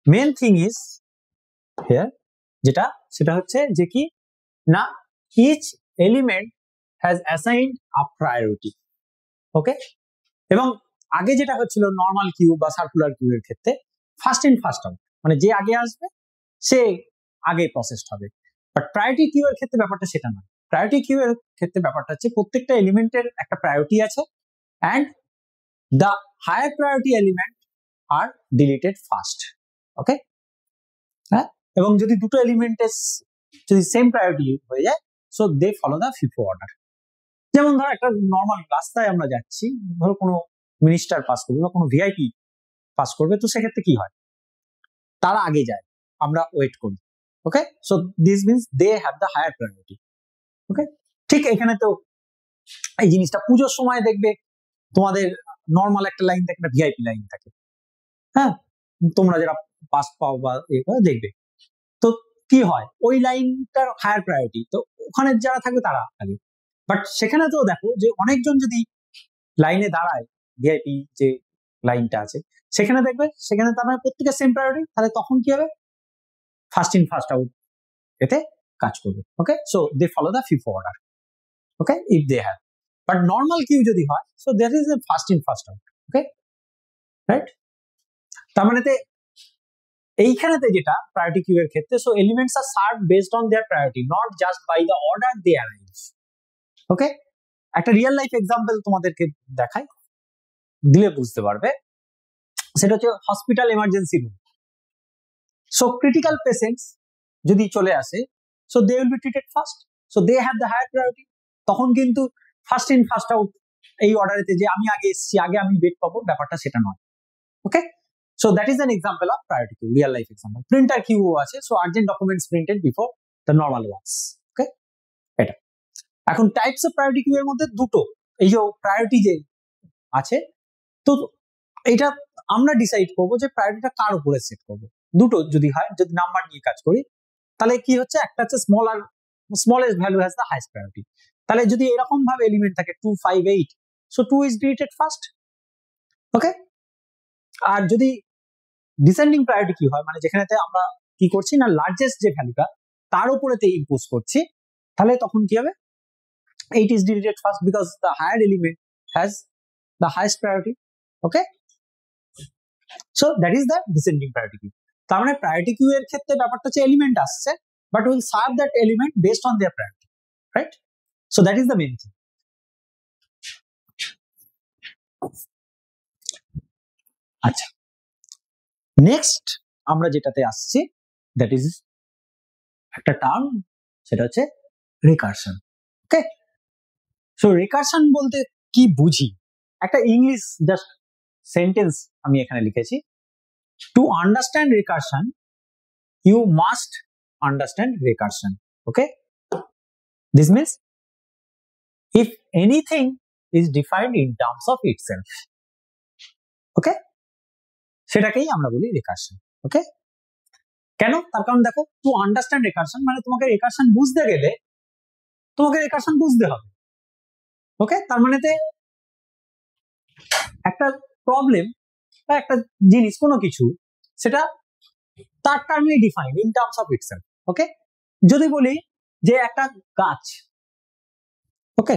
main thing is here যেটা সেটা হচ্ছে যে কি না each element has assigned a priority, okay. এবং আগে যেটা হচ্ছিল নর্মাল কিউ বা সার্কুলার কিউ এর ক্ষেত্রে ফার্স্ট ইন ফার্স্ট আউট, মানে যে আগে আসবে সে আগে প্রসেসড হবে। বাট প্রায়োরিটি কিউ এর ক্ষেত্রে ব্যাপারটা সেটা নয়। প্রায়োরিটি কিউ এর ক্ষেত্রে ব্যাপারটা হচ্ছে প্রত্যেকটা এলিমেন্টের একটা প্রায়োরিটি আছে and the higher priority element are deleted first, okay. হ্যাঁ, এবং যদি দুটো এলিমেন্টের যদি সেম প্রায়োরিটি হয়ে যায় so they follow the FIFO order. যেমন ধরো একটা নর্মাল রাস্তায় আমরা যাচ্ছি, ধরো কোনো মিনিস্টার পাস করবে বা কোনো ভিআইপি পাস করবে, তো সেক্ষেত্রে কি হয়, তারা আগে যায়, আমরা ওয়েট করি, okay. So this means they have the higher priority, okay. ঠিক এখানে তো এই জিনিসটা পুজোর সময় দেখবে তোমাদের নর্মাল একটা লাইন থাকে, একটা ভিআইপি লাইন থাকে, হ্যাঁ, তোমরা যারা পাস পাও বা দেখবে, তো কি হয় ওই লাইনটার হায়ার প্রায়োরিটি, তো ওখানে যারা থাকবে তারা আগে। বাট সেখানে তো দেখো যে অনেকজন যদি লাইনে দাঁড়ায়, ভিআইপি যে লাইনটা আছে সেখানে দেখবে সেখানে তার মানে প্রত্যেকের সেম প্রায়োরিটি, তাহলে তখন কি হবে, ফার্স্ট ইন ফার্স্ট আউট এতে কাজ করবে, okay. So they follow the FIFO order, okay, if they have. But normal queue যদি হয় so that is a first in first out, okay, right. তার মানে এইখানেতে যেটা প্রায়োরিটি কিউ এর ক্ষেত্রে, so elements are serve based on their priority, not just by the order they arrive, okay. একটা রিয়েল লাইফ এক্সাম্পল তোমাদেরকে দেখাই, দিলে বুঝতে পারবে। সেটা হচ্ছে hospital emergency room. So critical patients যদি চলে আসে, so they will be treated first, so they have the higher priority. তখন কিন্তু ফার্স্ট ইন ফার্স্ট আউট এই অর্ডারেতে যে আমি আগে এসেছি, আগে আমি বেড পাবো, ব্যাপারটা সেটা নয়, okay. So that is an example of priority queue, real life example. Printer queue আছে, so urgent documents printed before the normal ones, okay. এটা এখন টাইপস অফ প্রায়োরিটি কিউ এর মধ্যে দুটো, এই যে প্রায়োরিটি যে আছে, তো এটা আমরা ডিসাইড করবো যে প্রায়োরিটিটা কার উপরে সেট করবো। দুটো যদি হয়, যদি নাম্বার নিয়ে কাজ করি, তাহলে কি হচ্ছে, একটা হচ্ছে smallest value has the highest priority. তাহলে যদি এরকম ভাবে এলিমেন্ট থাকে 2, 5, 8, সো 2 ইজ ডিলিটেড ফার্স্ট, ওকে। আর যদি ডিসেন্ডিং প্রায়োরিটি কি হয়, মানে যেখানেতে আমরা কি করছি না লার্জেস্ট যে ভ্যালুটা তার উপরেতে ইম্পোজ করছি, তাহলে তখন কি হবে, 8 is deleted first because the higher element has the highest priority, okay. So that is the descending priority queue. তার মানে priority queue এর ক্ষেত্রে ব্যাপারটা হচ্ছে এলিমেন্ট আসছে, but will serve that element based on their priority, right? So that is the main thing. আচ্ছা, নেক্সট আমরা যেটাতে আসছি, that is একটা টার্ম, সেটা হচ্ছে রিকারশন, ওকে। সো রিকারশন বলতে কি বুঝি, একটা ইংলিশ জাস্ট সেন্টেন্স আমি এখানে লিখেছি, to understand recursion you must understand recursion, okay. This means if anything is defined in terms of itself, okay, সেটাকেই আমরা বলি রিকারশন, ওকে। কেন, তার কারণ দেখো, টু আন্ডারস্ট্যান্ড রিকারশন মানে তোমাকে রিকারশন বুঝতে গেলে তোমাকে রিকারশন বুঝতে হবে, ওকে। তার মানেতে একটা প্রবলেম বা একটা জিনিস কোনো কিছু, সেটা তার টার্মে defined in terms of itself, okay. যদি বলি যে একটা গাছ, ওকে,